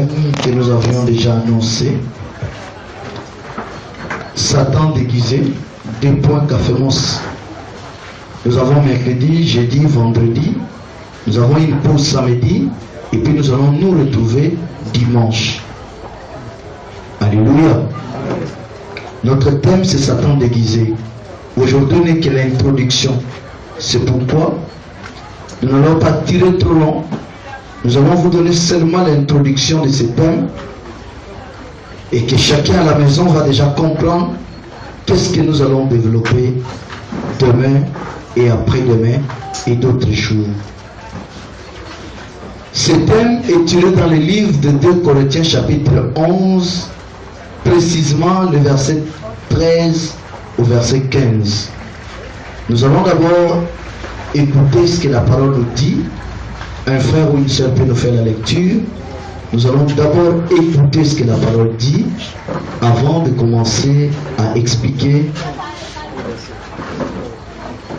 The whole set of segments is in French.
thème que nous avions déjà annoncé. Satan déguisé, des points qu'affirmons. Nous avons mercredi, jeudi, vendredi. Nous avons une pause samedi. Et puis nous allons nous retrouver dimanche. Alléluia. Notre thème c'est Satan déguisé. Aujourd'hui n'est que l'introduction. C'est pourquoi nous n'allons pas tirer trop long. Nous allons vous donner seulement l'introduction de ce thème. Et que chacun à la maison va déjà comprendre qu'est-ce que nous allons développer demain et après-demain et d'autres jours. Ce thème est tiré dans le livre de 2 Corinthiens chapitre 11, précisément le verset 13 au verset 15. Nous allons d'abord écouter ce que la parole nous dit. Un frère ou une sœur peut nous faire la lecture. Nous allons d'abord écouter ce que la parole dit avant de commencer à expliquer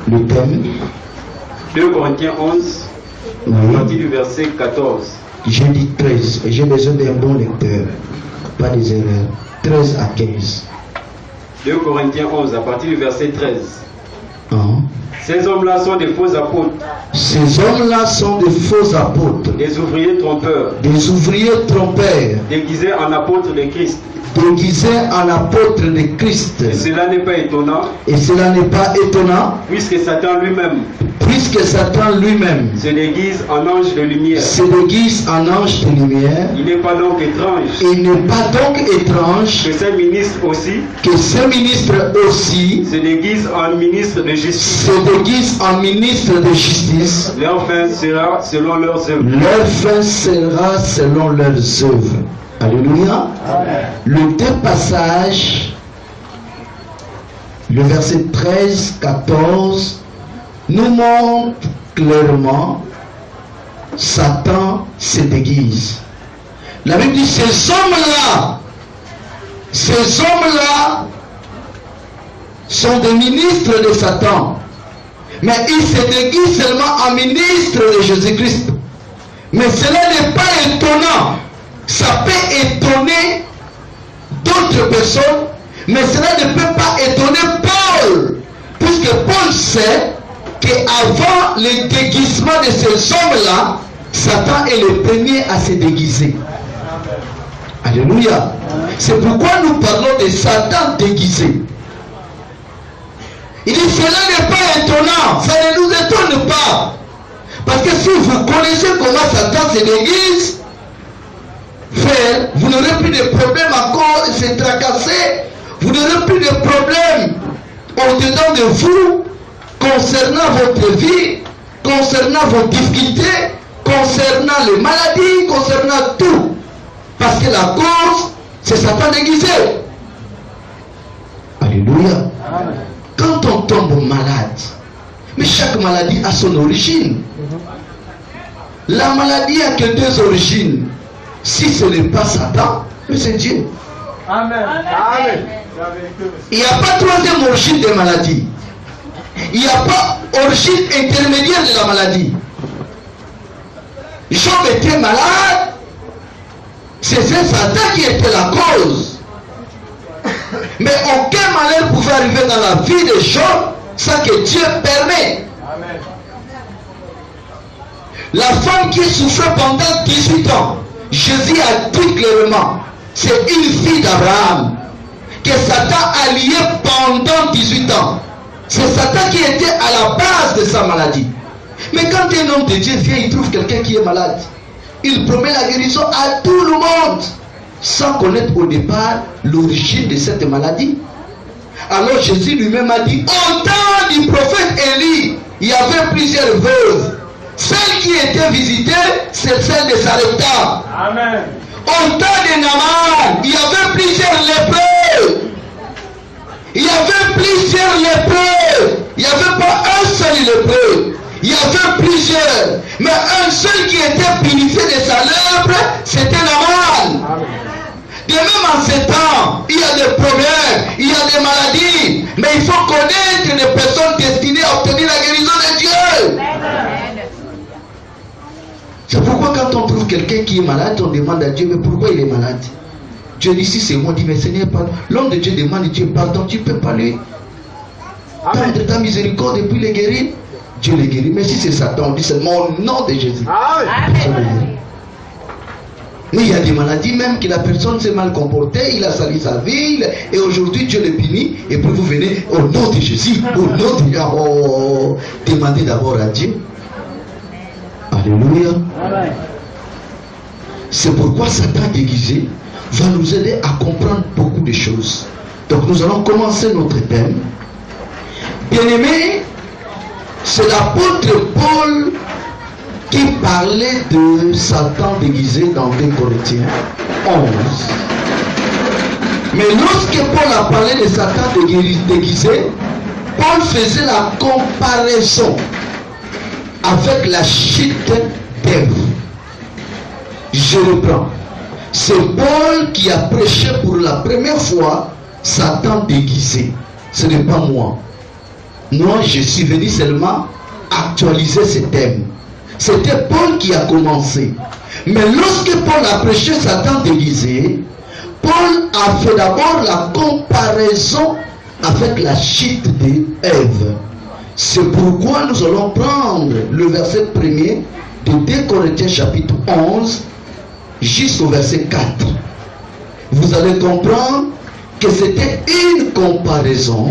le thème. 2 Corinthiens 11, à partir du verset 14. J'ai dit 13 et j'ai besoin d'un bon lecteur, pas des erreurs. 13 à 15. 2 Corinthiens 11, à partir du verset 13. Hein? Ces hommes-là sont des faux apôtres. Ces hommes-là sont des faux apôtres. Des ouvriers trompeurs. Des ouvriers trompeurs. Déguisés en apôtres de Christ. Déguisés en apôtres de Christ. Et cela n'est pas étonnant. Et cela n'est pas étonnant. Puisque Satan lui-même. Puisque Satan lui-même. Se déguise en ange de lumière. Se déguise en ange de lumière. Il n'est pas donc étrange. Il n'est pas donc étrange. Que ces ministres aussi. Que ces ministres aussi. Se déguisent en ministres de justice. Se déguisent en ministres de justice. Leur fin sera selon leurs œuvres. Leur fin sera selon leurs œuvres. Alléluia. Amen. Le deux passages, le verset 13, 14, nous montre clairement Satan se déguise. La Bible dit ces hommes-là sont des ministres de Satan. Mais ils se déguisent seulement en ministres de Jésus-Christ. Mais cela n'est pas étonnant. Ça peut étonner d'autres personnes, mais cela ne peut pas étonner Paul. Puisque Paul sait qu'avant le déguisement de ces hommes-là, Satan est le premier à se déguiser. Alléluia. C'est pourquoi nous parlons de Satan déguisé. Il dit cela n'est pas étonnant, ça ne nous étonne pas. Parce que si vous connaissez comment Satan se déguise, frère, vous n'aurez plus de problème encore se tracasser, vous n'aurez plus de problème au-dedans de vous concernant votre vie, concernant vos difficultés, concernant les maladies, concernant tout. Parce que la cause, c'est Satan déguisé. Alléluia. Amen. Quand on tombe malade, mais chaque maladie a son origine. La maladie a que deux origines. Si ce n'est pas Satan, mais c'est Dieu. Amen. Amen. Il n'y a pas troisième origine de maladie. Il n'y a pas origine intermédiaire de la maladie. Job était malade. C'est Satan qui était la cause. Mais aucun malheur pouvait arriver dans la vie de Job sans que Dieu permet. Amen. La femme qui souffrait pendant 18 ans, Jésus a dit clairement, c'est une fille d'Abraham que Satan a liée pendant 18 ans. C'est Satan qui était à la base de sa maladie. Mais quand un homme de Dieu vient, il trouve quelqu'un qui est malade. Il promet la guérison à tout le monde, sans connaître au départ l'origine de cette maladie. Alors Jésus lui-même a dit, au temps du prophète Élie, il y avait plusieurs veuves. Celle qui était visitée, c'est celle de Sarepta. Amen. Au temps de Naaman, il y avait plusieurs lépreux. Il y avait plusieurs lépreux. Il n'y avait pas un seul lépreux. Il y avait plusieurs. Mais un seul qui était purifié de sa lèpre, c'était Naaman. De même en ces temps, il y a des problèmes, il y a des maladies. Mais il faut connaître les personnes destinées à obtenir la guérison de Dieu. C'est pourquoi quand on trouve trouve quelqu'un qui est malade, on demande à Dieu, mais pourquoi il est malade? Dieu dit, si c'est moi, dit, mais Seigneur, pardon. L'homme de Dieu demande à Dieu, pardon, tu ne peux pas lui tendre ta miséricorde et puis les guérir. Dieu les guérit. Mais si c'est Satan, on dit seulement au nom de Jésus. Mais il y a des maladies même que la personne s'est mal comportée, il a sali sa vie, et aujourd'hui Dieu le punit, et puis vous venez au nom de Jésus, au nom de Dieu. Oh, demandez d'abord à Dieu. Alléluia. C'est pourquoi Satan déguisé va nous aider à comprendre beaucoup de choses. Donc nous allons commencer notre thème. Bien-aimés, c'est l'apôtre Paul qui parlait de Satan déguisé dans 2 Corinthiens 11. Mais lorsque Paul a parlé de Satan déguisé, Paul faisait la comparaison avec la chute d'Ève. Je reprends. C'est Paul qui a prêché pour la première fois Satan déguisé. Ce n'est pas moi. Moi, je suis venu seulement actualiser ce thème. C'était Paul qui a commencé. Mais lorsque Paul a prêché Satan déguisé, Paul a fait d'abord la comparaison avec la chute d'Ève. C'est pourquoi nous allons prendre le verset 1er de 2 Corinthiens chapitre 11 jusqu'au verset 4. Vous allez comprendre que c'était une comparaison.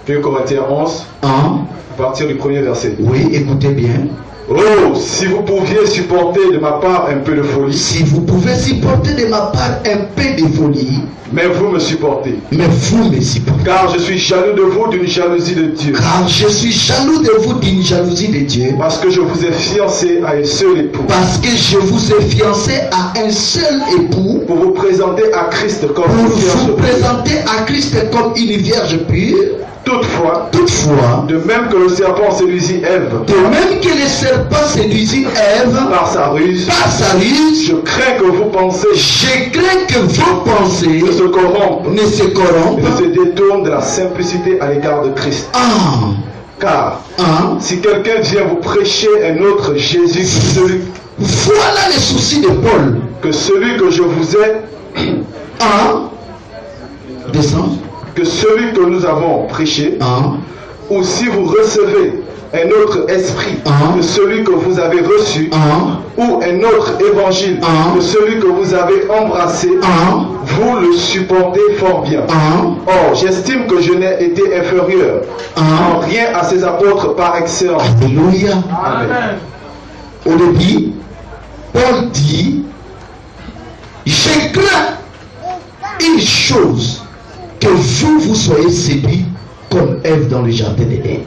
2 Corinthiens 11, à partir du premier verset. Oui, écoutez bien. Oh, si vous pouviez supporter de ma part un peu de folie. Si vous pouvez supporter de ma part un peu de folie. Mais vous me supportez. Mais vous me supportez. Car je suis jaloux de vous d'une jalousie de Dieu. Car je suis jaloux de vous d'une jalousie de Dieu. Parce que je vous ai fiancé à un seul époux. Parce que je vous ai fiancé à un seul époux. Pour vous présenter à Christ comme pour une vierge vous pure. présenter à Christ comme une vierge pure. Toutefois, de même que le serpent séduisit Ève, de même que le serpent séduisit Ève par sa ruse, je crains que vous pensez vos pensées ne se corrompent, ne se corrompent, ne se détournent de la simplicité à l'égard de Christ. Car si quelqu'un vient vous prêcher un autre Jésus que celui, voilà les soucis de Paul, que celui que je vous ai, descend, que celui que nous avons prêché, ou si vous recevez un autre esprit que celui que vous avez reçu, ou un autre évangile que celui que vous avez embrassé, vous le supportez fort bien. Or, j'estime que je n'ai été inférieur en rien à ces apôtres par excellence. Alléluia. Amen. Au début, Paul dit, je crains une chose, que vous soyez séduits comme Ève dans le jardin d'Éden.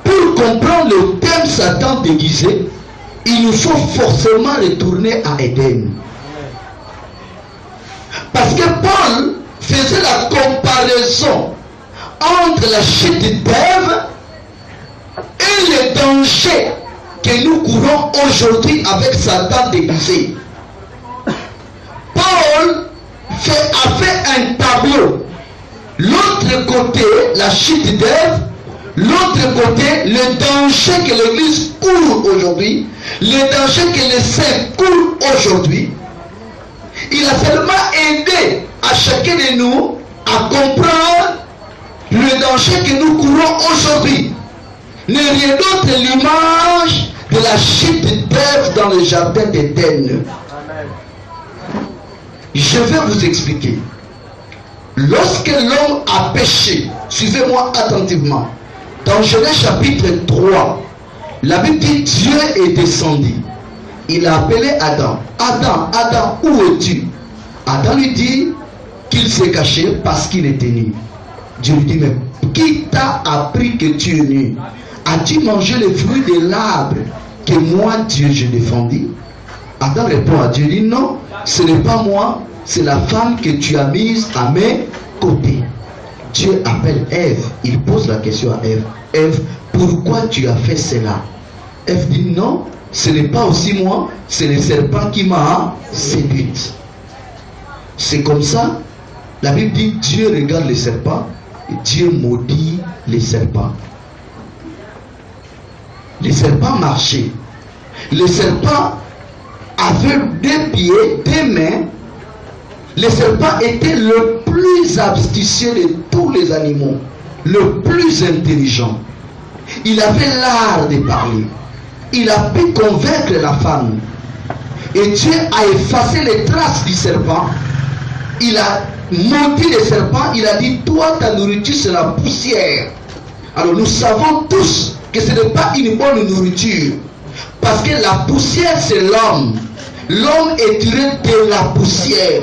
Pour comprendre le thème Satan déguisé, il nous faut forcément retourner à Éden. Parce que Paul faisait la comparaison entre la chute d'Ève et le danger que nous courons aujourd'hui avec Satan déguisé. Paul a fait un tableau. L'autre côté, la chute d'Ève. L'autre côté, le danger que l'Église court aujourd'hui. Le danger que les saints courent aujourd'hui. Il a seulement aidé à chacun de nous à comprendre le danger que nous courons aujourd'hui. N'est rien d'autre l'image de la chute d'Ève dans le jardin d'Éden. Je vais vous expliquer. Lorsque l'homme a péché, suivez-moi attentivement. Dans Genèse chapitre 3, la Bible dit Dieu est descendu. Il a appelé Adam. Adam, Adam, où es-tu? Adam lui dit qu'il s'est caché parce qu'il était nu. Dieu lui dit, mais qui t'a appris que tu es nu? As-tu mangé le fruit de l'arbre que moi, Dieu, je défendis? Adam répond à Dieu, dit non, ce n'est pas moi, c'est la femme que tu as mise à mes côtés. Dieu appelle Ève, il pose la question à Ève, Ève, pourquoi tu as fait cela? Ève dit non, ce n'est pas aussi moi, c'est le serpent qui m'a séduite. C'est comme ça, la Bible dit Dieu regarde les serpents et Dieu maudit les serpents. Le serpent marchait. Le serpent avait 2 pieds, 2 mains. Le serpent était le plus astucieux de tous les animaux, le plus intelligent. Il avait l'art de parler. Il a pu convaincre la femme. Et Dieu a effacé les traces du serpent. Il a maudit le serpent. Il a dit, toi, ta nourriture, c'est la poussière. Alors nous savons tous que ce n'est pas une bonne nourriture. Parce que la poussière, c'est l'homme. L'homme est tiré de la poussière.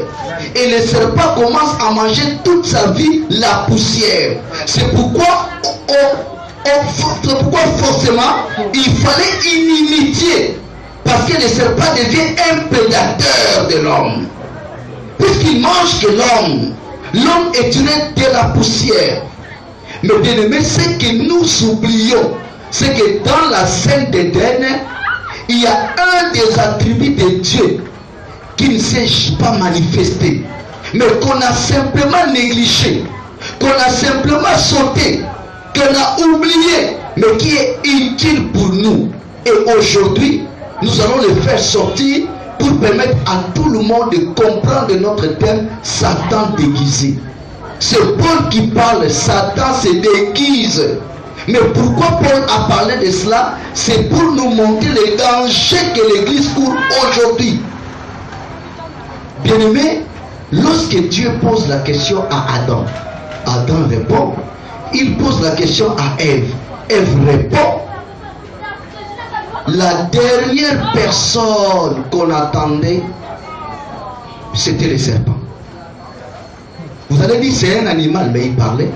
Et le serpent commence à manger toute sa vie la poussière. C'est pourquoi forcément il fallait une inimitié. Parce que le serpent devient un prédateur de l'homme. Puisqu'il mange que l'homme. L'homme est tiré de la poussière. Mais bien aimé, ce que nous oublions, c'est que dans la scène d'Éden, il y a un des attributs de Dieu qui ne s'est pas manifesté, mais qu'on a simplement négligé, qu'on a simplement sauté, qu'on a oublié, mais qui est utile pour nous. Et aujourd'hui, nous allons le faire sortir pour permettre à tout le monde de comprendre notre thème, Satan déguisé. C'est Paul qui parle, Satan se déguise. Mais pourquoi Paul a parlé de cela? C'est pour nous montrer les dangers que l'Église court aujourd'hui. Bien-aimé, lorsque Dieu pose la question à Adam, Adam répond. Il pose la question à Ève. Ève répond. La dernière personne qu'on attendait, c'était le serpent. Vous allez dire c'est un animal, mais il parlait.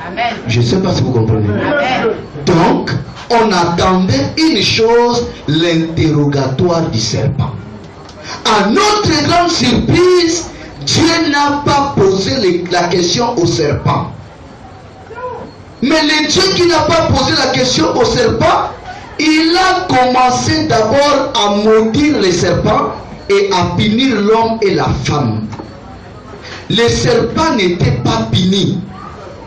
Amen. Je ne sais pas si vous comprenez. Amen. Donc, on attendait une chose, l'interrogatoire du serpent. À notre grande surprise, Dieu n'a pas posé la question au serpent. Mais le Dieu qui n'a pas posé la question au serpent, il a commencé d'abord à maudire les serpents et à punir l'homme et la femme. Les serpents n'étaient pas punis.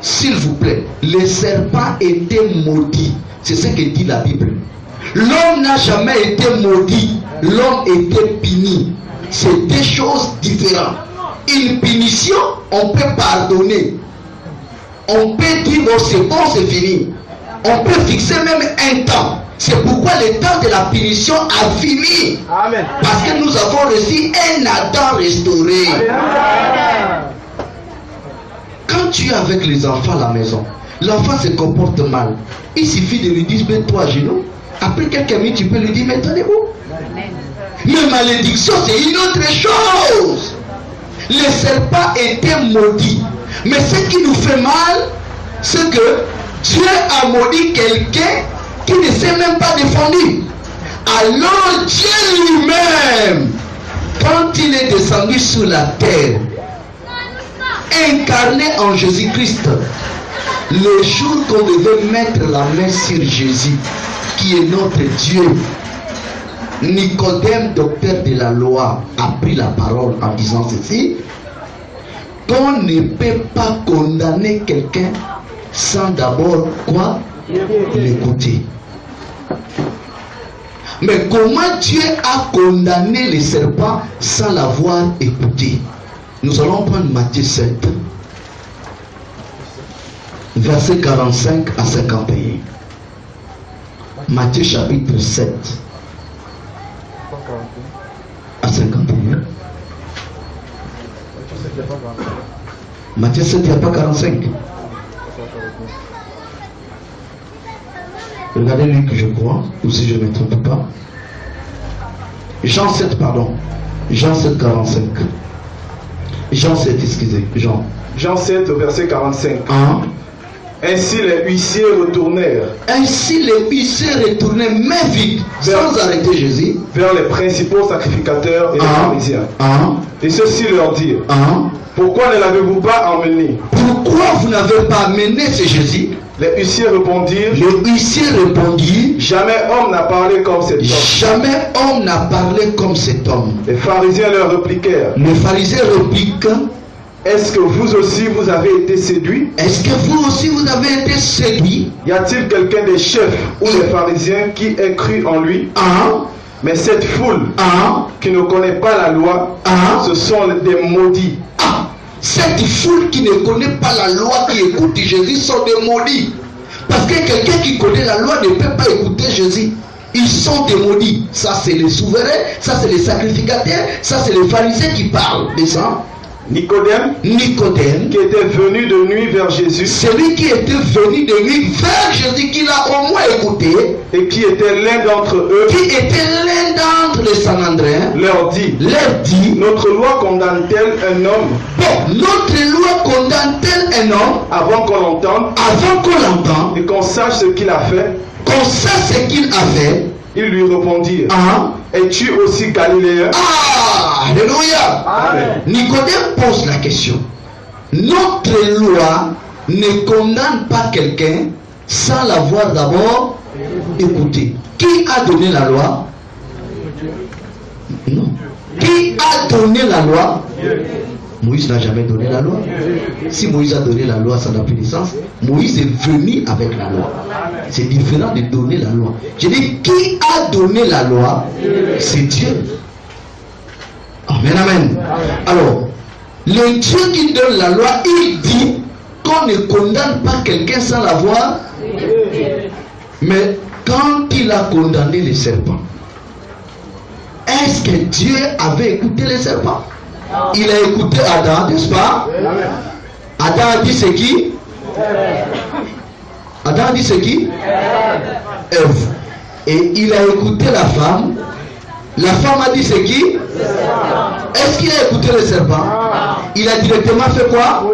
S'il vous plaît, les serpents étaient maudits. C'est ce que dit la Bible. L'homme n'a jamais été maudit. L'homme était puni. C'est deux choses différentes. Une punition, on peut pardonner. On peut dire bon, c'est bon, c'est fini. On peut fixer même un temps. C'est pourquoi le temps de la punition a fini. Amen. Parce que nous avons reçu un Adam restauré. Amen. Quand tu es avec les enfants à la maison, l'enfant se comporte mal. Il suffit de lui dire mets-toi à genoux. Après quelques minutes, tu peux lui dire mettez-vous. Mais malédiction, c'est une autre chose. Le serpent était maudit. Mais ce qui nous fait mal, c'est que Dieu a maudit quelqu'un qui ne s'est même pas défendu. Alors Dieu lui-même, quand il est descendu sur la terre, incarné en Jésus-Christ, le jour qu'on devait mettre la main sur Jésus, qui est notre Dieu, Nicodème, docteur de la loi, a pris la parole en disant ceci: qu'on ne peut pas condamner quelqu'un sans d'abord quoi? L'écouter. Mais comment Dieu a condamné les serpents sans l'avoir écouté? Nous allons prendre Matthieu 7, verset 45 à 51. Matthieu chapitre 7 à 51. Matthieu 7, il n'y a pas 45. Regardez Luc, je crois, ou si je ne me trompe pas. Jean 7, pardon. Jean 7, 45. Jean 7, excusez. Jean 7, verset 45. Hein? Ainsi les huissiers retournèrent. Ainsi les huissiers retournaient main vide, sans arrêter Jésus, vers les principaux sacrificateurs et les pharisiens. Et ceux-ci leur dirent: pourquoi ne l'avez-vous pas emmené? Pourquoi vous n'avez pas amené ce Jésus? Les huissiers répondirent: jamais homme n'a parlé comme cet homme. Jamais homme n'a parlé comme cet homme. Les pharisiens leur répliquèrent: les pharisiens répliquent: est-ce que vous aussi vous avez été séduits? Est-ce que vous aussi vous avez été séduits? Y a-t-il quelqu'un des chefs ou des pharisiens qui ait cru en lui? Mais cette foule qui ne connaît pas la loi, ce sont des maudits. Cette foule qui ne connaît pas la loi, qui écoute Jésus, sont des maudits. Parce que quelqu'un qui connaît la loi ne peut pas écouter Jésus. Ils sont des maudits. Ça, c'est les souverains, ça, c'est les sacrificateurs, ça, c'est les pharisiens qui parlent de ça. Nicodème, qui était venu de nuit vers Jésus, celui qui était venu de nuit vers Jésus, qu'il a au moins écouté, et qui était l'un d'entre eux, les Sanandréens, leur dit, notre loi condamne-t-elle un homme? Bon, notre loi condamne-t-elle un homme avant qu'on l'entende, et qu'on sache ce qu'il a fait? Ils lui répondirent, es-tu aussi galiléen? Alléluia. Nicodème pose la question. Notre loi ne condamne pas quelqu'un sans l'avoir d'abord écouté. Qui a donné la loi? Non. Qui a donné la loi? Moïse n'a jamais donné la loi. Si Moïse a donné la loi, ça n'a plus de sens. Moïse est venu avec la loi. C'est différent de donner la loi. Je dis, qui a donné la loi? C'est Dieu. Amen, amen. Alors, le Dieu qui donne la loi, il dit qu'on ne condamne pas quelqu'un sans l'avoir. Mais quand il a condamné les serpents, est-ce que Dieu avait écouté les serpents? Il a écouté Adam, n'est-ce pas? Adam a dit c'est qui? Adam a dit c'est qui? Ève. Et il a écouté la femme. La femme a dit c'est qui? Est-ce qu'il a écouté le serpent? Il a directement fait quoi?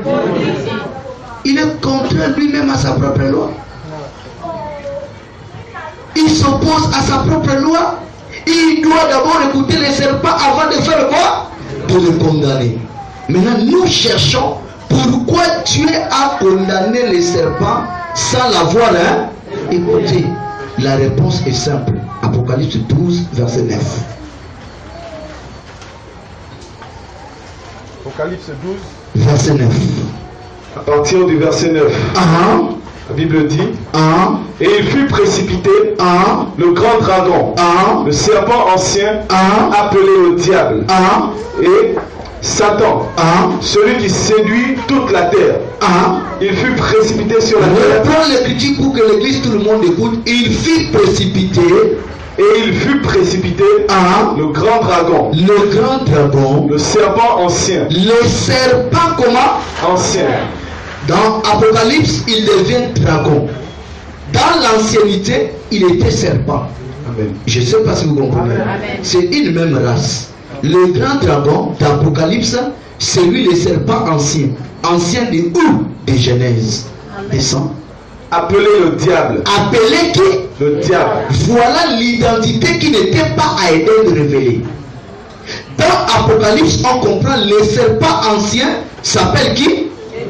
Il est contraire lui-même à sa propre loi. Il s'oppose à sa propre loi. Il doit d'abord écouter le serpent avant de faire quoi? De le condamner. Maintenant, nous cherchons pourquoi Dieu a condamné les serpents sans l'avoir écouté. La réponse est simple. Apocalypse 12, verset 9. Apocalypse 12, verset 9. À partir du verset 9. La Bible dit, et il fut précipité, le grand dragon, le serpent ancien, appelé le diable, et Satan, celui qui séduit toute la terre. Il fut précipité sur la terre. Prends l'écriture pour que l'église, tout le monde écoute. Il fut précipité. Et il fut précipité, le grand dragon, le serpent ancien. Le serpent comment? Ancien. Dans Apocalypse, il devient dragon. Dans l'ancienneté, il était serpent. Amen. Je ne sais pas si vous comprenez. C'est une même race. Le grand dragon d'Apocalypse, c'est lui le serpent ancien. Ancien de où? De Genèse. Descend. Appelé le diable. Appelé qui? Le diable. Voilà l'identité qui n'était pas à Éden révélée. Dans Apocalypse, on comprend le serpent ancien s'appelle qui?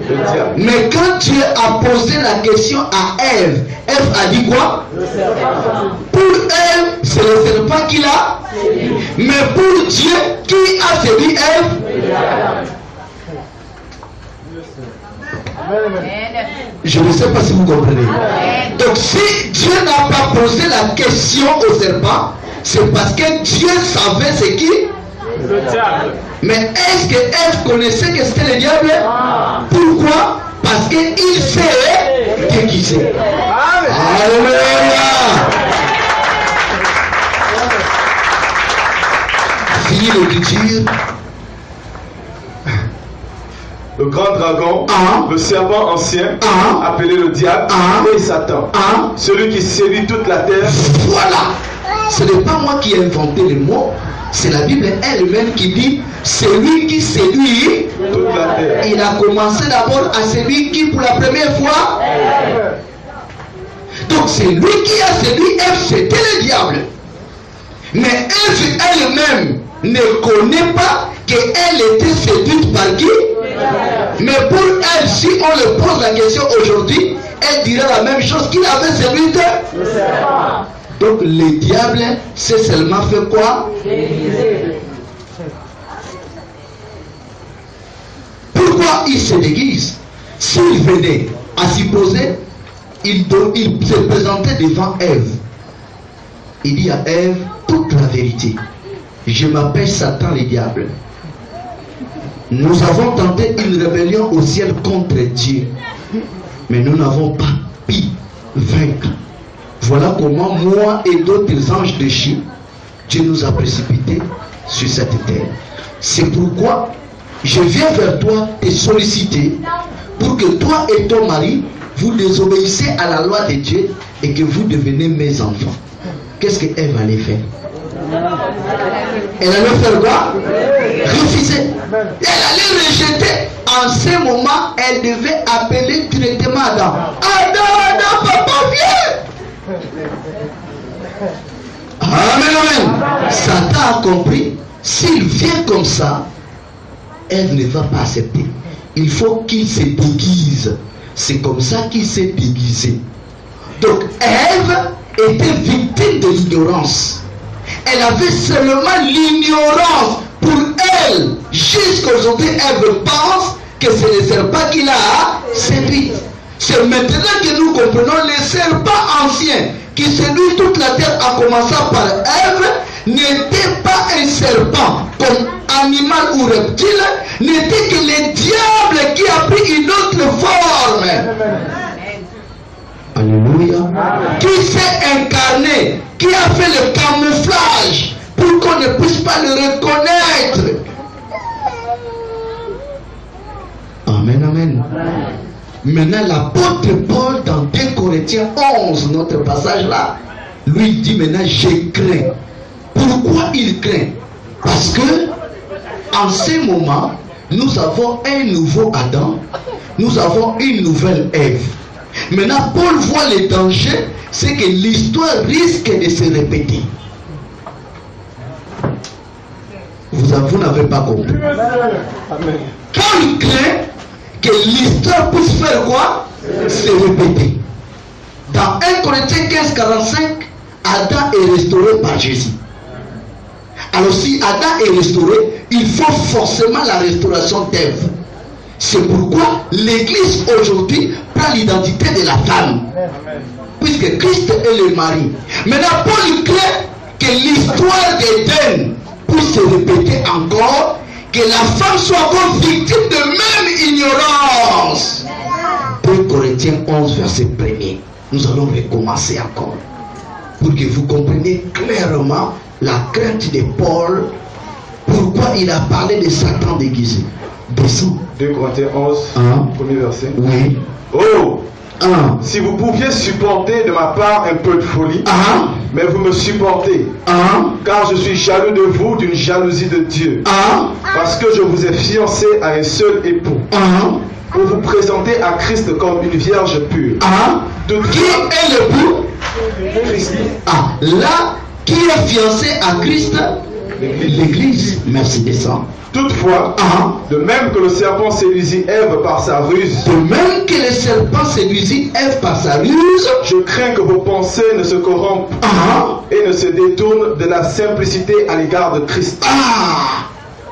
Le diable. Mais quand Dieu a posé la question à Ève, Ève a dit quoi? Le serpent. Pour Ève, c'est le serpent qui l'a. Mais pour Dieu, qui a séduit Ève? Je ne sais pas si vous comprenez. Donc si Dieu n'a pas posé la question au serpent, c'est parce que Dieu savait c'est qui? Le diable. Mais est-ce que Ève connaissait que c'était le diable? Pourquoi? Parce qu'il sait déguisé. Alléluia. Fini l'écriture. Le grand dragon, le serpent ancien, appelé le diable, et Satan, celui qui séduit toute la terre. Voilà. Ce n'est pas moi qui ai inventé les mots. C'est la Bible elle-même qui dit celui qui séduit toute la terre. Il a commencé d'abord à celui qui pour la première fois. Donc c'est lui qui a séduit Ève, c'était le diable. Mais Ève elle-même ne connaît pas qu'elle était séduite par qui? Mais pour elle, si on lui pose la question aujourd'hui, elle dira la même chose qu'il avait séduite. Donc le diable c'est seulement fait quoi? Pourquoi pourquoi il se déguise? S'il venait à supposer, il se présentait devant Ève. Il dit à Ève toute la vérité. Je m'appelle Satan le diable. Nous avons tenté une rébellion au ciel contre Dieu, mais nous n'avons pas pu vaincre. Voilà comment moi et d'autres anges déchus, Dieu nous a précipités sur cette terre. C'est pourquoi je viens vers toi te solliciter pour que toi et ton mari, vous désobéissez à la loi de Dieu et que vous devenez mes enfants. Qu'est-ce qu'Ève allait faire? Elle allait faire quoi? Refuser. Elle allait rejeter. En ce moment, elle devait appeler directement Adam. Adam, papa, viens! Amen, amen. Satan a compris. S'il vient comme ça, elle ne va pas accepter. Il faut qu'il se déguise. C'est comme ça qu'il s'est déguisé. Donc, Ève était victime de l'ignorance. Elle avait seulement l'ignorance. Pour elle, jusqu'aujourd'hui, Ève pense que c'est le serpent qui l'a séduit. C'est maintenant que nous comprenons le serpent ancien qui séduit toute la terre en commençant par Ève n'était pas un serpent comme animal ou reptile, n'était que le diable qui a pris une autre forme. Alléluia. Qui s'est incarné, qui a fait le camouflage pour qu'on ne puisse pas le reconnaître. Amen, amen. Maintenant, l'apôtre Paul, dans 2 Corinthiens 11, notre passage là, lui dit maintenant, je crains. Pourquoi il craint? Parce que, en ce moment, nous avons un nouveau Adam, nous avons une nouvelle Ève. Maintenant, Paul voit le danger, c'est que l'histoire risque de se répéter. Vous n'avez pas compris. Quand il craint que l'histoire puisse faire quoi? Se répéter. Dans 1 Corinthiens 15, 45, Adam est restauré par Jésus. Alors si Adam est restauré, il faut forcément la restauration d'Ève. C'est pourquoi l'Église aujourd'hui prend l'identité de la femme. Puisque Christ est le mari. Maintenant, Paul craint que l'histoire d'Éden puisse se répéter encore, que la femme soit encore victime de même ignorance. 2 Corinthiens 11, verset 1er. Nous allons recommencer encore. Pour que vous compreniez clairement la crainte de Paul, pourquoi il a parlé de Satan déguisé. Descends. 2 Corinthiens 11, premier verset. Oui. Oh! Si vous pouviez supporter de ma part un peu de folie, mais vous me supportez, car je suis jaloux de vous d'une jalousie de Dieu, parce que je vous ai fiancé à un seul époux, pour vous présenter à Christ comme une vierge pure. Qui est l'époux? Christ. Là, qui est fiancé à Christ? L'Église. Merci, descend. Toutefois, de même que le serpent séduisit Ève par sa ruse, de même que le serpent séduisit Ève par sa ruse, je crains que vos pensées ne se corrompent et ne se détournent de la simplicité à l'égard de Christ.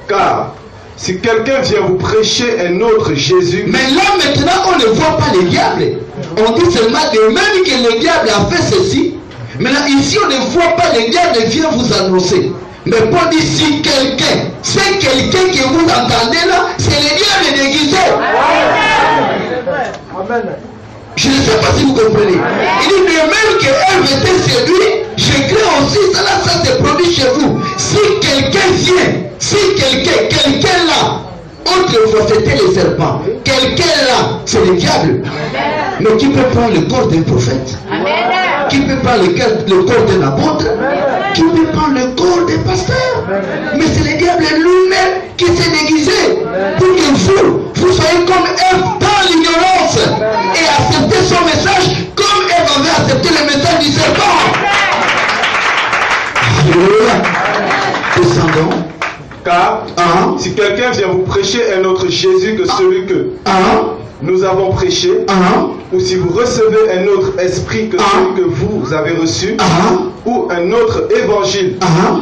Car si quelqu'un vient vous prêcher un autre Jésus... Mais là maintenant on ne voit pas le diable. On dit seulement de même que le diable a fait ceci. Maintenant ici on ne voit pas le diable vient vous annoncer. Mais Paul dit si quelqu'un, c'est quelqu'un que vous entendez là, c'est le diable déguisé. Amen. Je ne sais pas si vous comprenez. Il dit de même que Ève était séduite, je crains aussi cela, ça se produit chez vous. Si quelqu'un vient, si quelqu'un là, autrefois c'était le serpent, quelqu'un là, c'est le diable. Mais qui peut prendre le corps d'un prophète? Qui peut prendre le corps d'un apôtre? Qui peut prendre le corps des pasteurs? Mais c'est le diable lui-même qui s'est déguisé pour que vous soyez comme Ève dans l'ignorance et accepter son message comme Ève avait accepté le message du serpent. Alléluia. Descendons. Car si quelqu'un vient vous prêcher un autre Jésus que celui que nous avons prêché, ou si vous recevez un autre esprit que celui que vous avez reçu, ou un autre évangile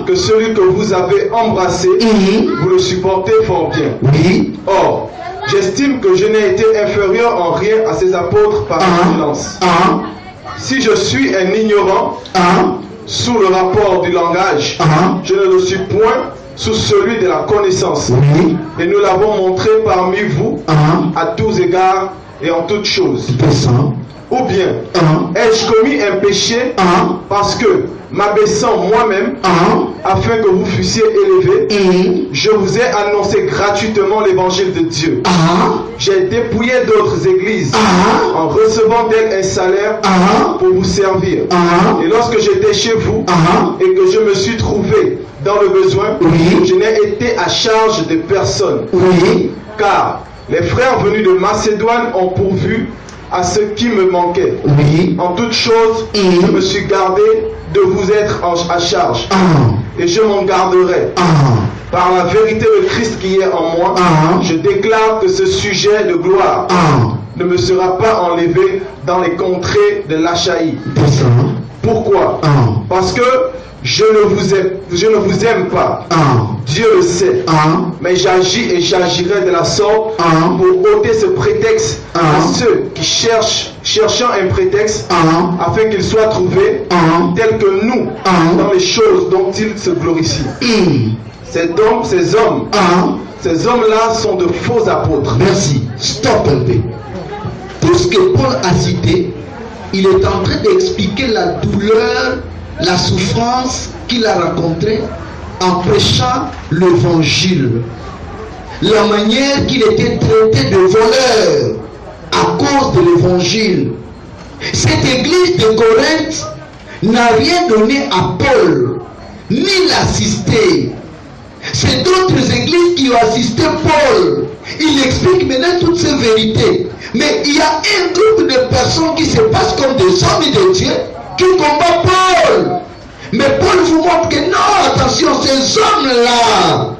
que celui que vous avez embrassé, vous le supportez fort bien. Or, J'estime que je n'ai été inférieur en rien à ces apôtres par excellence. Si je suis un ignorant sous le rapport du langage, je ne le suis point sous celui de la connaissance. Et nous l'avons montré parmi vous à tous égards et en toutes choses. Ou bien, ai-je commis un péché parce que, m'abaissant moi-même, afin que vous fussiez élevés, je vous ai annoncé gratuitement l'évangile de Dieu. J'ai dépouillé d'autres églises en recevant d'elles un salaire pour vous servir. Et lorsque j'étais chez vous et que je me suis trouvé dans le besoin, je n'ai été à charge de personne. Car les frères venus de Macédoine ont pourvu à ce qui me manquait. En toutes choses, je me suis gardé de vous être à charge. Et je m'en garderai. Par la vérité de Christ qui est en moi, je déclare que ce sujet de gloire ne me sera pas enlevé dans les contrées de l'Achaïe. Pourquoi? Parce que je ne vous aime pas. Dieu le sait. Mais j'agis et j'agirai de la sorte pour ôter ce prétexte à ceux qui cherchant un prétexte afin qu'il soit trouvé tel que nous dans les choses dont ils se glorifient. Ces hommes-là sont de faux apôtres. Merci. Stop un peu. Tout ce que Paul a cité, il est en train d'expliquer la douleur, la souffrance qu'il a rencontrée en prêchant l'évangile. La manière qu'il était traité de voleur à cause de l'évangile. Cette église de Corinthe n'a rien donné à Paul, ni l'assisté. C'est d'autres églises qui ont assisté Paul. Il explique maintenant toutes ces vérités. Mais il y a un groupe de personnes qui se passent comme des hommes de Dieu qui combattent Paul. Mais Paul vous montre que non, attention, ces hommes-là,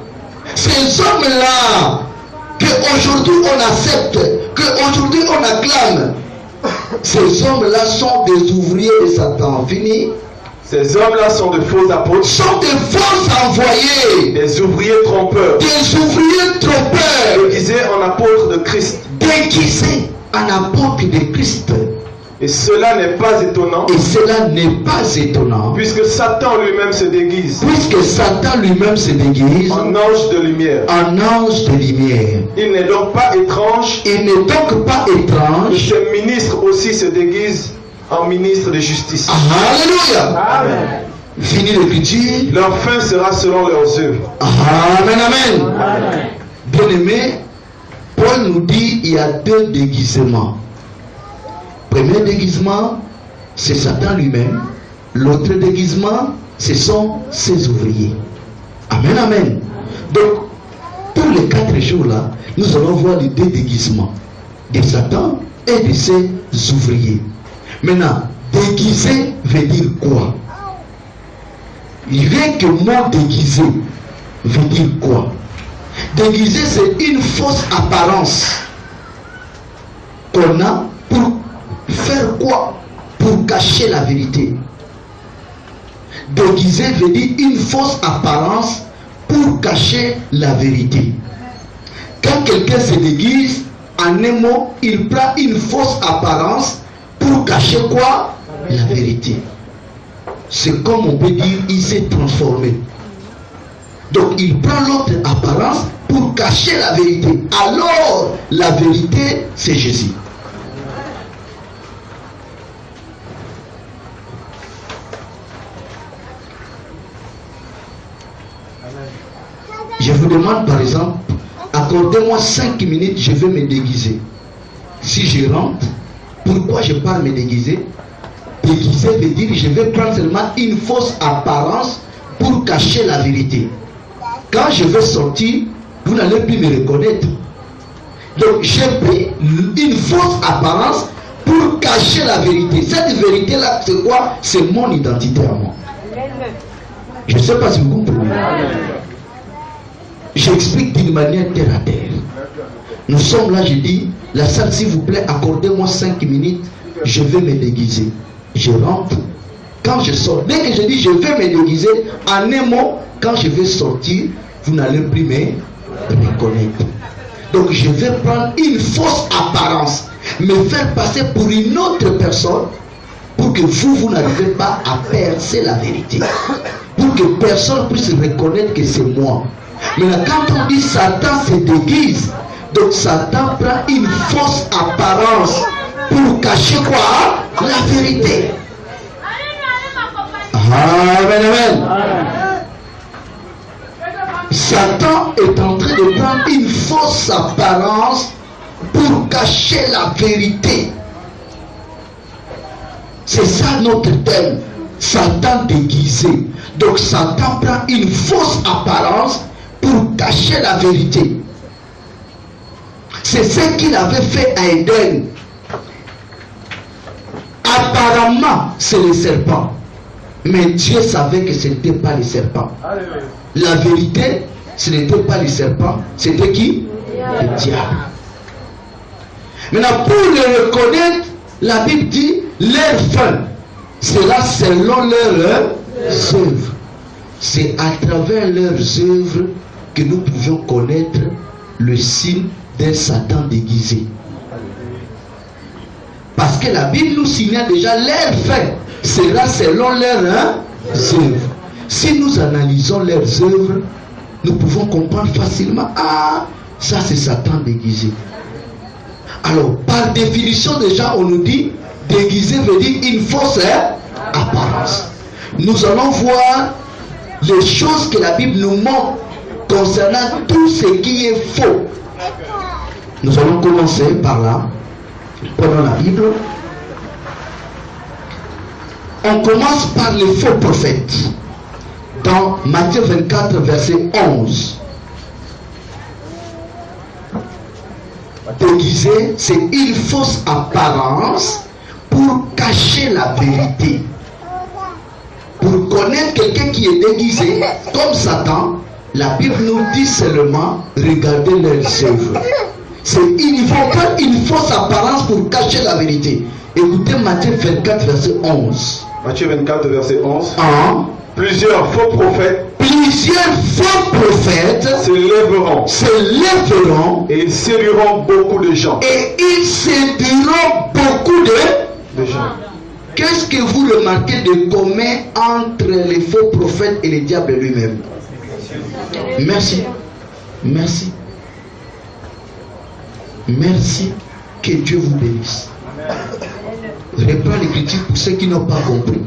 qu'aujourd'hui on accepte, qu'aujourd'hui on acclame, ces hommes-là sont des ouvriers de Satan. Fini. Ces hommes-là sont de faux apôtres. Sont de faux envoyés. Des ouvriers trompeurs. Des ouvriers trompeurs. Déguisés en apôtres de Christ. Déguisés en apôtres de Christ. Et cela n'est pas étonnant. Et cela n'est pas étonnant. Puisque Satan lui-même se déguise. Puisque Satan lui-même se déguise. En ange de lumière. En ange de lumière. Il n'est donc pas étrange. Il n'est donc pas étrange. Que ces ministres aussi se déguisent en ministre de justice. Alléluia. Amen. Fini l'écriture. Leur fin sera selon leurs œuvres. Amen, amen. Amen. Bien-aimé, Paul nous dit il y a deux déguisements. Premier déguisement, c'est Satan lui-même. L'autre déguisement, ce sont ses ouvriers. Amen, amen. Donc, pour les 4 jours-là, nous allons voir les deux déguisements de Satan et de ses ouvriers. Maintenant, déguisé veut dire quoi? Rien que le mot déguisé veut dire quoi? Déguisé, c'est une fausse apparence qu'on a pour faire quoi? Pour cacher la vérité. Déguisé veut dire une fausse apparence pour cacher la vérité. Quand quelqu'un se déguise, en un mot, il prend une fausse apparence pour cacher quoi? La vérité. C'est comme on peut dire, il s'est transformé. Donc il prend l'autre apparence pour cacher la vérité. Alors, la vérité, c'est Jésus. Je vous demande par exemple, accordez-moi 5 minutes, je vais me déguiser. Si je rentre, pourquoi je parle me déguiser? Déguiser veut dire que je vais prendre seulement une fausse apparence pour cacher la vérité. Quand je vais sortir, vous n'allez plus me reconnaître. Donc j'ai pris une fausse apparence pour cacher la vérité. Cette vérité-là, c'est quoi? C'est mon identité à moi. Je ne sais pas si vous comprenez. J'explique d'une manière terre à terre. Nous sommes là, je dis, la salle, s'il vous plaît, accordez-moi 5 minutes, je vais me déguiser. Je rentre. Quand je sors, dès que je dis je vais me déguiser, en un mot, quand je vais sortir, vous n'allez plus me reconnaître. Donc je vais prendre une fausse apparence, me faire passer pour une autre personne, pour que vous n'arrivez pas à percer la vérité. Pour que personne puisse reconnaître que c'est moi. Maintenant, quand on dit Satan se déguise, donc Satan prend une fausse apparence pour cacher quoi? La vérité. Amen, amen. Satan est en train de prendre une fausse apparence pour cacher la vérité. C'est ça notre thème. Satan déguisé. Donc Satan prend une fausse apparence pour cacher la vérité. C'est ce qu'il avait fait à Éden. Apparemment, c'est le serpent. Mais Dieu savait que ce n'était pas le serpent. La vérité, ce n'était pas le serpent. C'était qui? Le diable. Maintenant, pour le reconnaître, la Bible dit, leur fin sera selon leurs œuvres. C'est à travers leurs œuvres que nous pouvions connaître le signe d'un Satan déguisé. Parce que la Bible nous signale déjà leur fin sera selon leurs œuvres. Si nous analysons leurs œuvres, nous pouvons comprendre facilement, ah, ça c'est Satan déguisé. Alors, par définition déjà, on nous dit, déguisé veut dire une fausse apparence. Nous allons voir les choses que la Bible nous montre concernant tout ce qui est faux. Nous allons commencer par là. Prenons la Bible. On commence par les faux prophètes. Dans Matthieu 24, verset 11. Déguisé, c'est une fausse apparence pour cacher la vérité. Pour connaître quelqu'un qui est déguisé comme Satan, la Bible nous dit seulement regardez leurs œuvres. Il ne faut pas une fausse apparence pour cacher la vérité. Écoutez Matthieu 24, verset 11. Matthieu 24, verset 11. Plusieurs faux prophètes s'élèveront et ils séduiront beaucoup de gens. De gens. Qu'est-ce que vous remarquez de commun entre les faux prophètes et le diable lui-même? Merci. Merci. Merci. Que Dieu vous bénisse. Reprends l'écriture pour ceux qui n'ont pas compris,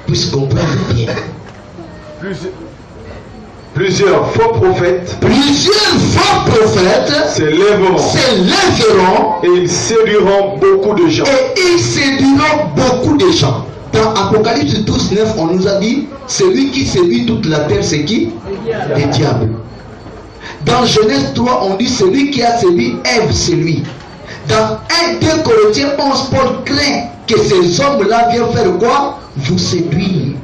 puissent comprendre bien. Plusieurs faux prophètes s'élèveront et ils séduiront beaucoup de gens. Dans Apocalypse 12, 9, on nous a dit, celui qui séduit toute la terre, c'est qui? Le diable. Dans Genèse 3, on dit, celui qui a séduit Ève, c'est lui. Dans 1-2 Corinthiens 11, Paul craint que ces hommes-là viennent faire quoi? Vous séduire.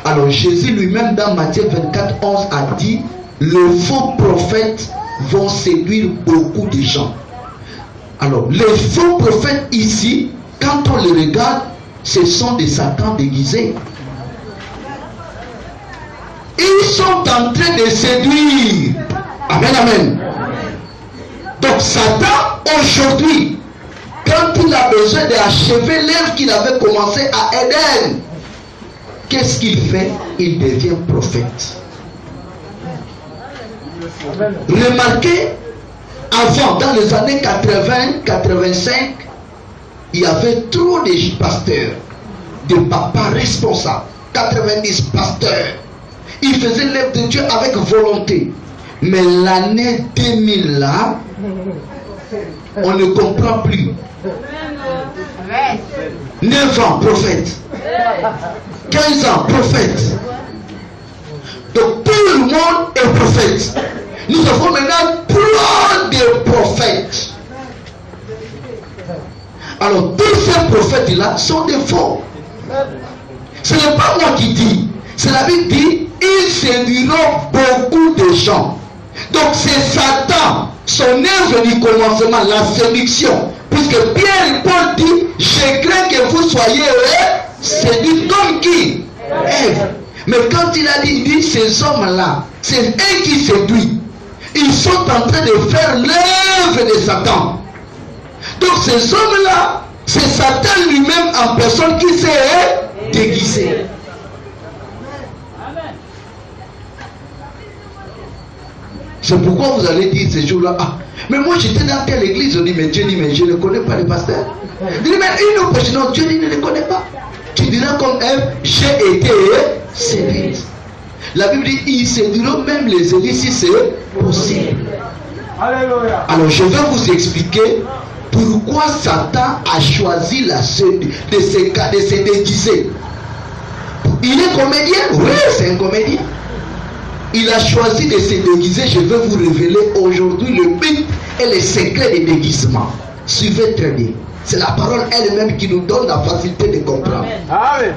Alors Jésus lui-même dans Matthieu 24, 11 a dit, les faux prophètes vont séduire beaucoup de gens. Alors les faux prophètes ici, quand on les regarde, ce sont des Satans déguisés. Ils sont en train de séduire. Amen, amen. Donc Satan aujourd'hui, quand il a besoin d'achever l'œuvre qu'il avait commencé à Éden, qu'est-ce qu'il fait? Il devient prophète. Remarquez, avant, dans les années 80-85, il y avait trop de pasteurs, de papas responsables, 90 pasteurs. Ils faisaient l'œuvre de Dieu avec volonté. Mais l'année 2000 là, on ne comprend plus. 9 ans, prophète. 15 ans, prophète. Donc tout le monde est prophète. Nous avons maintenant plein de prophètes. Alors tous ces prophètes-là sont des faux. Ce n'est pas moi qui dis. C'est la Bible dit, ils séduiront beaucoup de gens. Donc c'est Satan, son œuvre du commencement, la séduction. Puisque Pierre et Paul dit, je crains que vous soyez séduits comme qui? Ève. Mais quand il a dit ces hommes-là, c'est eux qui séduisent. Ils sont en train de faire l'œuvre de Satan. Donc ces hommes-là, c'est Satan lui-même en personne qui s'est déguisé. C'est pourquoi vous allez dire ces jours-là, ah, mais moi j'étais dans telle église, on dit, mais Dieu dit, mais je ne connais pas le pasteur. Il dit, mais une autre personne, non, Dieu dit, ne le connaît pas. Tu diras comme Ève, j'ai été séduite. La Bible dit, ils séduiront même les églises si c'est possible. Alléluia. Alors je vais vous expliquer pourquoi Satan a choisi de se déguiser. Il est comédien? Oui, c'est un comédien. Il a choisi de se déguiser. Je vais vous révéler aujourd'hui le but et les secrets des déguisements. Suivez très bien. C'est la parole elle-même qui nous donne la facilité de comprendre. Amen.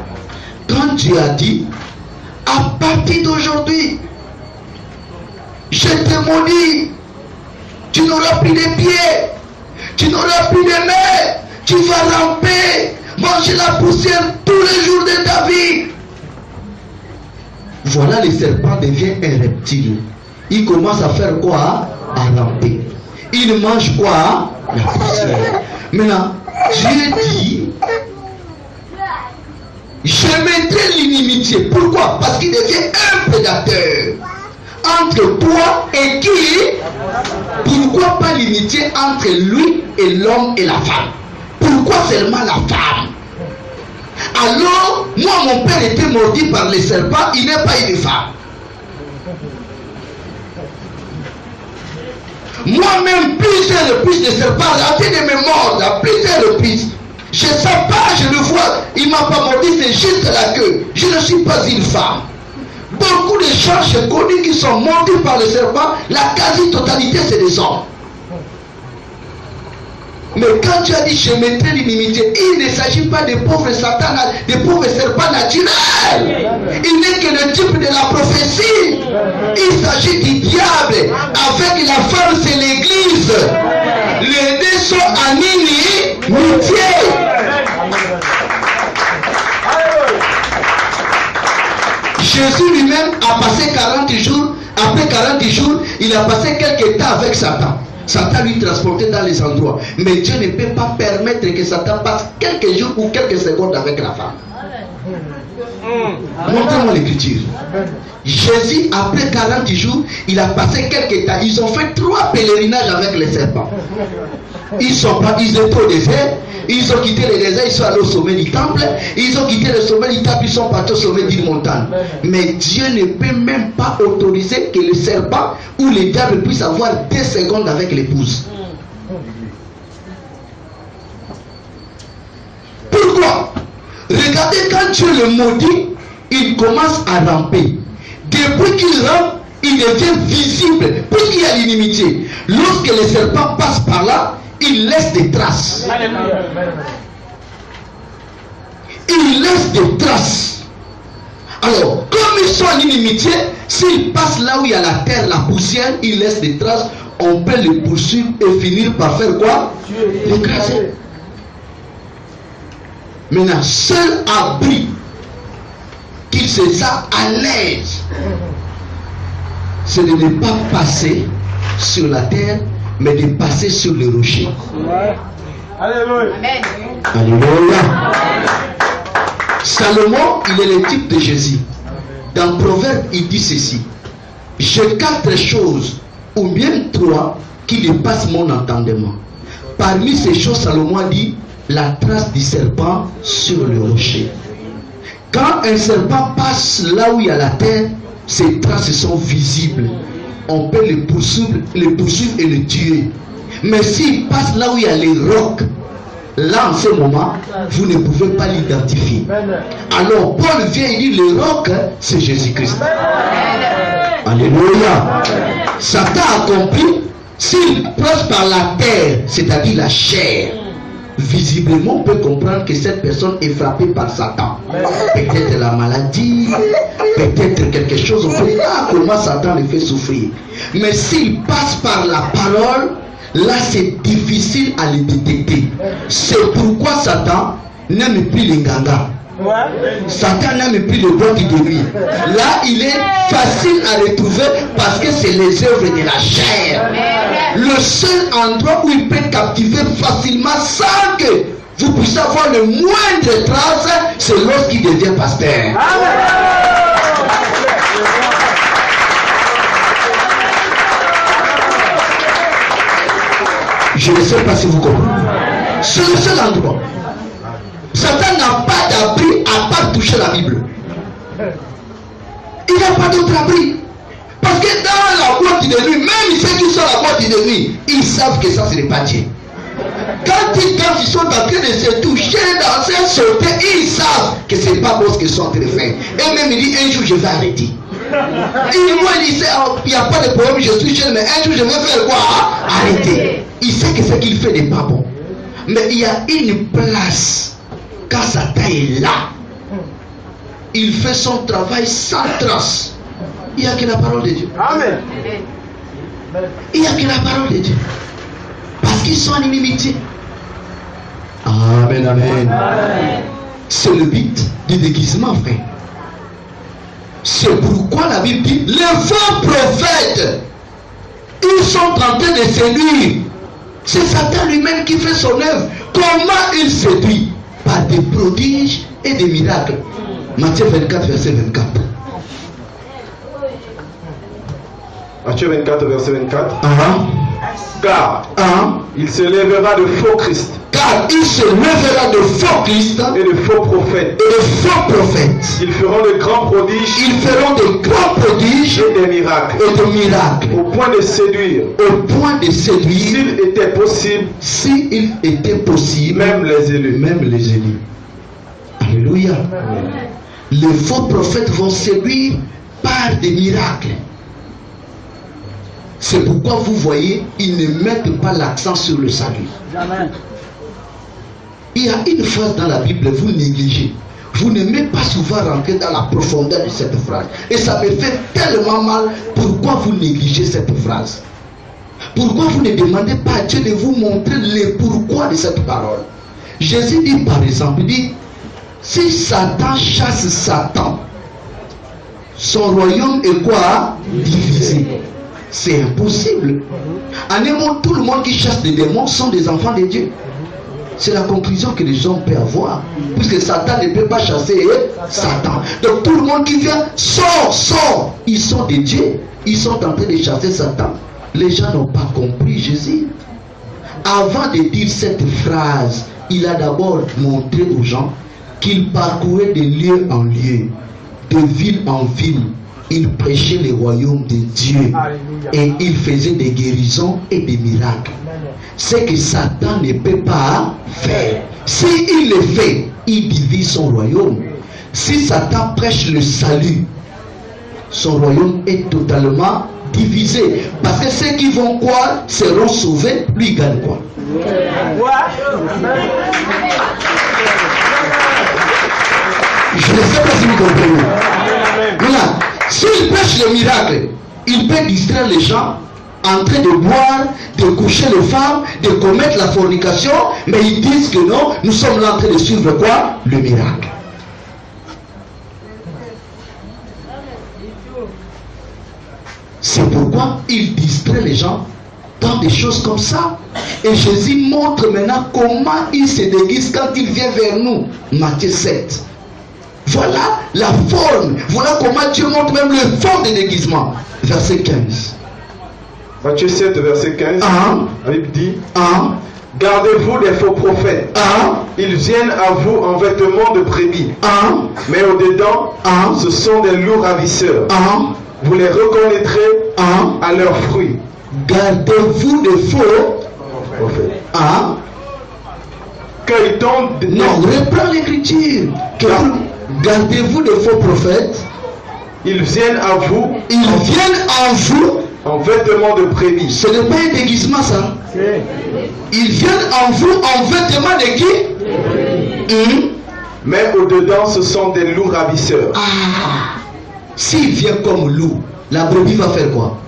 Quand Dieu a dit, à partir d'aujourd'hui, je te maudis, tu n'auras plus de pieds, tu n'auras plus de mains, tu vas ramper, manger la poussière tous les jours de ta vie. Voilà, le serpent devient un reptile. Il commence à faire quoi? À ramper. Il mange quoi? La poussière. Maintenant, Dieu dit, je mettrai l'inimitié. Pourquoi? Parce qu'il devient un prédateur entre toi et qui? Pourquoi pas l'inimitié entre lui et l'homme et la femme? Pourquoi seulement la femme? Alors, moi, mon père était mordu par les serpents, il n'est pas une femme. Moi-même, plusieurs reprises, les serpents arrêtaient de me mordre, plusieurs reprises. Je ne sais pas, je le vois, il ne m'a pas mordu, c'est juste la queue. Je ne suis pas une femme. Beaucoup de gens, j'ai connu qui sont mordus par les serpents, la quasi-totalité, c'est des hommes. Mais quand tu as dit je mettrai l'inimitié, il ne s'agit pas de pauvres Satan, de pauvres serpents naturels. Il n'est que le type de la prophétie. Il s'agit du diable. Avec la femme, c'est l'église. Les deux sont en inimitié. Jésus lui-même a passé 40 jours. Après 40 jours, il a passé quelques temps avec Satan. Satan lui transportait dans les endroits. Mais Dieu ne peut pas permettre que Satan passe quelques jours ou quelques secondes avec la femme. Montrez-moi l'écriture. Jésus, après 40 jours, il a passé quelques temps. Ils ont fait 3 pèlerinages avec les serpents. Ils étaient au désert. Ils ont quitté le désert, ils sont allés au sommet du temple. Ils ont quitté le sommet du temple, ils sont partis au sommet d'une montagne. Mais Dieu ne peut même pas autoriser que le serpent ou le diable puisse avoir 2 secondes avec l'épouse. Pourquoi? Regardez, quand Dieu le maudit, il commence à ramper. Depuis qu'il rampe, il devient visible. Puisqu'il y a l'inimitié. Lorsque le serpent passe par là, il laisse des traces. Il laisse des traces. Alors, comme ils sont en inimitié, s'ils passent là où il y a la terre, la poussière, ils laissent des traces. On peut les poursuivre et finir par faire quoi? L'écraser. Maintenant, seul abri qu'il se sent à l'aise, c'est de ne pas passer sur la terre, mais de passer sur le rocher. Alléluia. Alléluia. Salomon, il est le type de Jésus. Dans Proverbe, il dit ceci: j'ai 4 choses, ou bien 3, qui dépassent mon entendement. Parmi ces choses, Salomon a dit la trace du serpent sur le rocher. Quand un serpent passe là où il y a la terre, ces traces sont visibles. On peut les poursuivre et les tuer. Mais s'il passe là où il y a les rocs, là en ce moment, vous ne pouvez pas l'identifier. Alors Paul vient et dit le roc, c'est Jésus-Christ. Alléluia. Satan a compris, s'il passe par la terre, c'est-à-dire la chair, visiblement on peut comprendre que cette personne est frappée par Satan. Peut-être la maladie, peut-être quelque chose, on peut dire comment Satan le fait souffrir. Mais s'il passe par la parole, là c'est difficile à le détecter. C'est pourquoi Satan n'aime plus les gangas. Satan n'a même plus le droit de nuire. Là, il est facile à retrouver parce que c'est les œuvres de la chair. Le seul endroit où il peut captiver facilement sans que vous puissiez avoir le moindre trace, c'est lorsqu'il devient pasteur. Je ne sais pas si vous comprenez. C'est le seul endroit. Satan n'a pas d'abri à part toucher la Bible. Il n'a pas d'autre abri. Parce que dans la boîte de nuit, même ceux qui sont à la boîte de nuit, ils savent que ça, ce n'est pas Dieu. Quand ils sont en train de se toucher, danser, sauter, ils savent que ce n'est pas bon ce qu'ils sont en train de faire. Et même il dit, un jour je vais arrêter. Et moi il dit, il n'y a pas de problème, je suis jeune, mais un jour je vais faire quoi? Arrêter. Il sait que ce qu'il fait n'est pas bon. Mais il y a une place. Quand Satan est là, il fait son travail sans trace. Il n'y a que la parole de Dieu. Amen. Il n'y a que la parole de Dieu. Parce qu'ils sont en inimitié. Amen, amen. C'est le but du déguisement, frère. C'est pourquoi la Bible dit, les faux prophètes, ils sont en train de séduire. C'est Satan lui-même qui fait son œuvre. Comment il séduit? Par des prodiges et des miracles. Matthieu 24, verset 24. Matthieu 24, verset 24. Car Ah. il se lèvera de faux Christ Car il se lèvera de faux Christ et de faux prophètes. et de faux prophètes. Ils feront de grands prodiges Ils feront de grands prodiges et des miracles, et de miracles, au point de séduire, au point de séduire, s'il était possible, s'il était possible, même les élus. même les élus. Alléluia. Les faux prophètes vont séduire par des miracles. C'est pourquoi vous voyez, ils ne mettent pas l'accent sur le salut. Amen. Il y a une phrase dans la Bible, vous négligez. Vous n'aimez pas souvent rentrer dans la profondeur de cette phrase. Et ça me fait tellement mal. Pourquoi vous négligez cette phrase? Pourquoi vous ne demandez pas à Dieu de vous montrer le pourquoi de cette parole? Jésus dit par exemple, il dit, si Satan chasse Satan, son royaume est quoi? Divisé. C'est impossible. En un mot, tout le monde qui chasse des démons sont des enfants de Dieu. C'est la conclusion que les hommes peuvent avoir. Puisque Satan ne peut pas chasser Satan. Donc tout le monde qui vient, sort. Ils sont des dieux. Ils sont en train de chasser Satan. Les gens n'ont pas compris Jésus. Avant de dire cette phrase, il a d'abord montré aux gens qu'il parcourait de lieu en lieu, de ville en ville. Il prêchait le royaume de Dieu. Et il faisait des guérisons et des miracles. Ce que Satan ne peut pas faire. S'il le fait, il divise son royaume. Si Satan prêche le salut, son royaume est totalement divisé. Parce que ceux qui vont croire seront sauvés, lui il gagne quoi? Je ne sais pas si vous comprenez. Voilà. S'il prêche le miracle, il peut distraire les gens en train de boire, de coucher les femmes, de commettre la fornication, mais ils disent que non, nous sommes là en train de suivre quoi? Le miracle. C'est pourquoi il distrait les gens dans des choses comme ça. Et Jésus montre maintenant comment il se déguise quand il vient vers nous. Matthieu 7. Voilà la forme. Voilà comment Dieu montre même le fond des déguisements. Verset 15. Matthieu 7, verset 15. La Bible dit, gardez-vous des faux prophètes. Ils viennent à vous en vêtements de brebis. Mais au-dedans, ce sont des loups ravisseurs. Vous les reconnaîtrez à leurs fruits. Gardez-vous des faux prophètes. Cueille-t-on Non, reprends l'écriture. Gardez-vous des faux prophètes. Ils viennent à vous. Ils viennent en vous. En vêtements de brebis. Ce n'est pas un déguisement ça. Ils viennent en vous en vêtements de qui? Mais au-dedans, ce sont des loups ravisseurs. S'il vient comme loup, la brebis va faire quoi?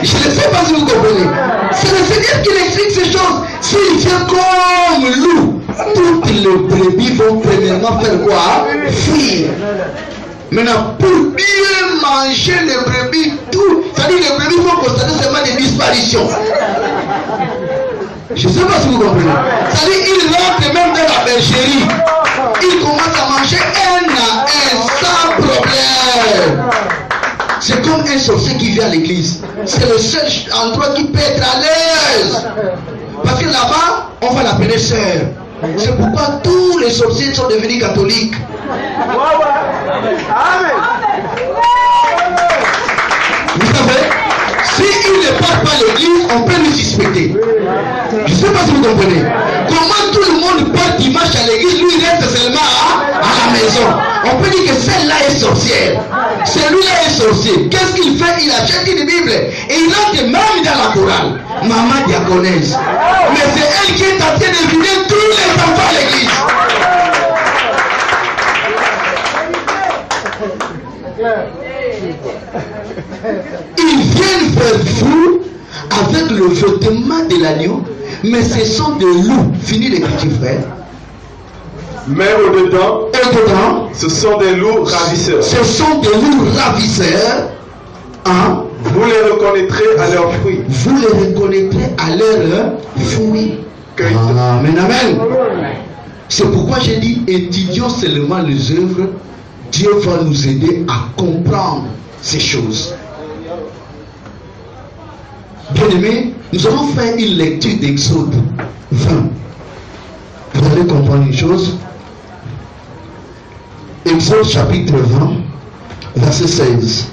Je ne sais pas si vous comprenez. C'est le Seigneur qui explique ces choses. S'il vient comme loup, toutes les brebis vont premièrement faire quoi? Fuir. Maintenant, pour bien manger les brebis, tout, c'est-à-dire les brebis vont constater seulement des disparitions. Je ne sais pas si vous comprenez. C'est-à-dire qu'ils rentrent même dans la bergerie. Ils commencent à manger un à un sans problème. C'est comme un sorcier qui vient à l'église. C'est le seul endroit qui peut être à l'aise. Parce que là-bas, on va l'appeler sœur. C'est pourquoi tous les sorciers sont devenus catholiques. Vous savez, s'il ne part pas à l'église, on peut lui suspecter. Je ne sais pas si vous comprenez. Comment tout le monde part dimanche à l'église, lui il reste seulement à la maison. On peut dire que celle-là est sorcière. Celui-là est sorcier. Qu'est-ce qu'il fait? Il achète une Bible et il entre même dans la chorale. Maman diaconesse. Mais c'est elle qui est en train de vider tous les enfants à l'église. Ils viennent vers vous avec le vêtement de l'agneau, mais ce sont des loups. Fini les petits frères. Mais au-dedans, ce sont des loups ravisseurs. Ce sont des loups ravisseurs. Hein? Vous les reconnaîtrez à leurs fruits. Vous les reconnaîtrez à leurs fruits. Amen, amen. C'est pourquoi j'ai dit, étudions seulement les œuvres. Dieu va nous aider à comprendre ces choses. Bien aimé, nous allons faire une lecture d'Exode 20. Vous allez comprendre une chose. Exode chapitre 20, verset 16.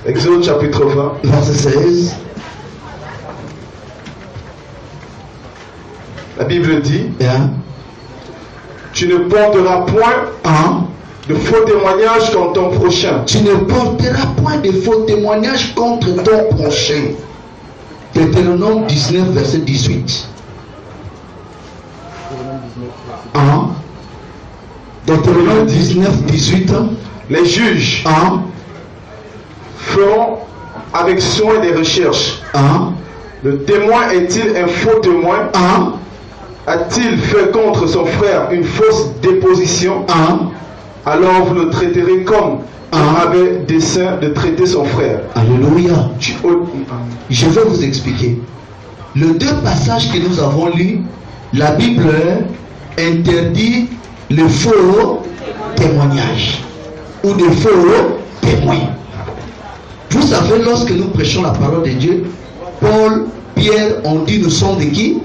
Exode chapitre 20, verset 16. La Bible dit, Yeah. tu ne porteras point de faux témoignages contre ton prochain. Tu ne porteras point de faux témoignages contre ton prochain. Deutéronome 19, verset 18. Deutéronome 19, 18. Les juges feront avec soin des recherches. Le témoin est-il un faux témoin? A-t-il fait contre son frère une fausse déposition? Alors vous le traiterez comme on avait dessein de traiter son frère. Alléluia. Je vais vous expliquer. Les deux passages que nous avons lus, la Bible interdit le faux témoignage ou de faux témoins. Vous savez, lorsque nous prêchons la parole de Dieu, Paul, Pierre ont dit nous sommes de qui?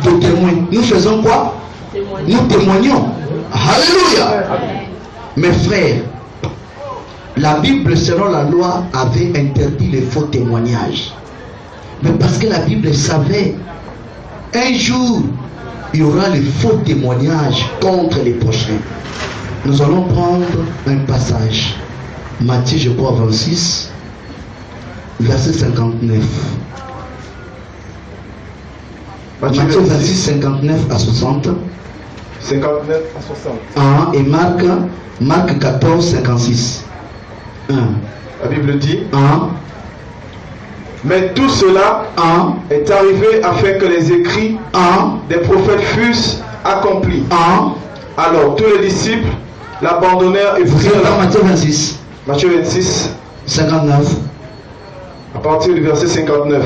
De témoins. Nous faisons quoi? Nous témoignons. Alléluia. Mes frères, la Bible selon la loi avait interdit les faux témoignages. Mais parce que la Bible savait, un jour, il y aura les faux témoignages contre les prochains. Nous allons prendre un passage. Matthieu, je crois, 26, verset 59. Matthieu 26, 59 à 60. 59 à 60. Et Marc 14, 56. La Bible dit, mais tout cela est arrivé afin que les écrits des prophètes fussent accomplis. Alors tous les disciples l'abandonnèrent et prirent la... Matthieu 26. Matthieu 26. 59. À partir du verset 59.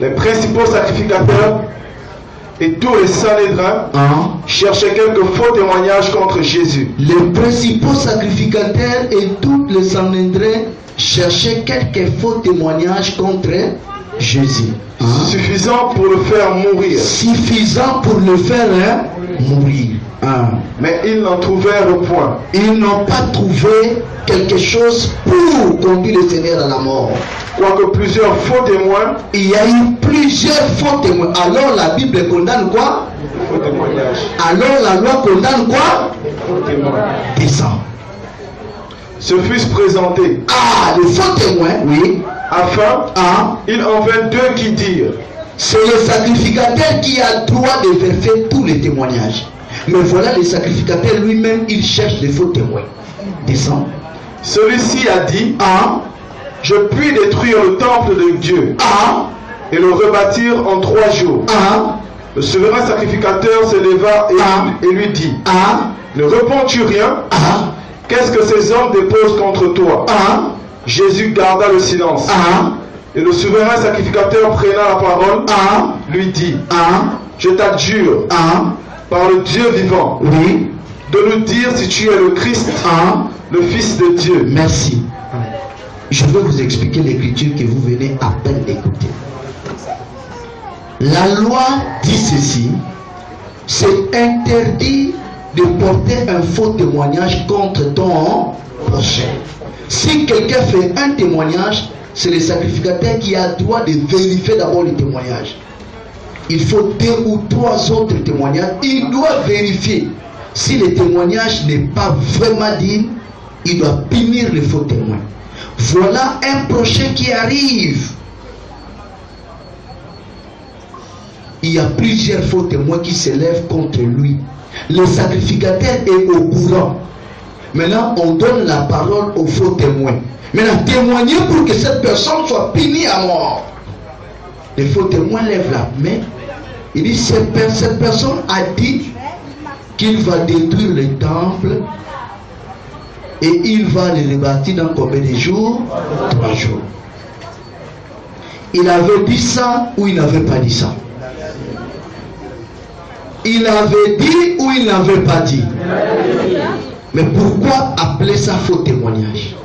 Les principaux sacrificateurs et tous les Sanhédrins cherchaient quelques faux témoignages contre Jésus. Les principaux sacrificateurs et tous les Sanhédrins cherchaient quelques faux témoignages contre Jésus. Suffisant pour le faire mourir. Suffisant pour le faire mourir. Mais ils n'en trouvèrent point. Ils n'ont pas trouvé quelque chose pour conduire le Seigneur à la mort. Quoique plusieurs faux témoins. Il y a eu plusieurs faux témoins. Alors la Bible condamne quoi? Faux témoignages. Alors la loi condamne quoi? Faux témoins. Des sangs. Se fussent présentés. Les faux témoins, oui. Afin, il en vint deux qui dirent. C'est le sacrificateur qui a droit de verser tous les témoignages. Mais voilà, le sacrificateur lui-même, il cherche les faux témoins. Descends. Celui-ci a dit, je puis détruire le temple de Dieu et le rebâtir en 3 jours. Le souverain sacrificateur se leva et lui dit, ne réponds-tu rien? Qu'est-ce que ces hommes déposent contre toi? Jésus garda le silence. Et le souverain sacrificateur prenant la parole lui dit, je t'adjure par le Dieu vivant de nous dire si tu es le Christ, le Fils de Dieu. Merci. Je vais vous expliquer l'écriture que vous venez à peine d'écouter. La loi dit ceci, c'est interdit de porter un faux témoignage contre ton prochain. Si quelqu'un fait un témoignage, c'est le sacrificateur qui a le droit de vérifier d'abord le témoignage. Il faut 2 ou 3 autres témoignages. Il doit vérifier. Si le témoignage n'est pas vraiment digne, il doit punir le faux témoin. Voilà un prochain qui arrive. Il y a plusieurs faux témoins qui s'élèvent contre lui. Le sacrificateur est au courant. Maintenant, on donne la parole au faux témoin. Maintenant, témoigner pour que cette personne soit punie à mort. Le faux témoin lève la main. Il dit, cette personne a dit qu'il va détruire le temple et il va le rebâtir dans combien de jours? 3 jours. Il avait dit ça ou il n'avait pas dit ça? Il avait dit ou il n'avait pas dit? Mais pourquoi appeler ça faux témoignage?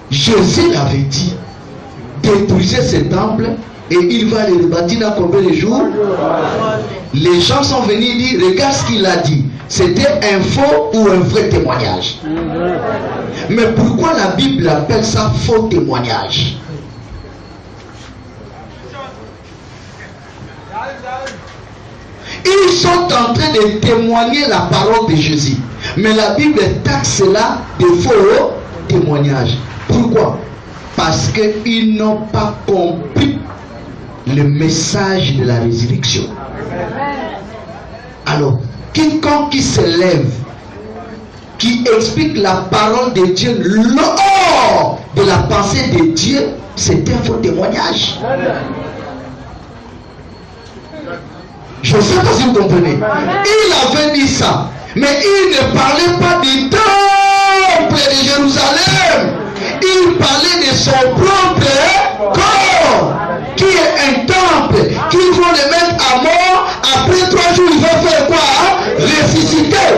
Jésus l'avait dit, détruisez ce temple et il va le rebâtir dans combien de jours? Les gens sont venus dire, regarde ce qu'il a dit. C'était un faux ou un vrai témoignage? Mais pourquoi la Bible appelle ça faux témoignage? Ils sont en train de témoigner la parole de Jésus. Mais la Bible taxe cela de faux témoignages. Pourquoi? Parce qu'ils n'ont pas compris le message de la résurrection. Alors, quiconque qui se lève, qui explique la parole de Dieu hors de la pensée de Dieu, c'est un faux témoignage. Je ne sais pas si vous comprenez. Il avait dit ça, mais il ne parlait pas du temple de Jérusalem. Il parlait de son propre corps, qui est un temple, qu'il faut le mettre à mort. Après 3 jours, il va faire quoi? Ressusciter.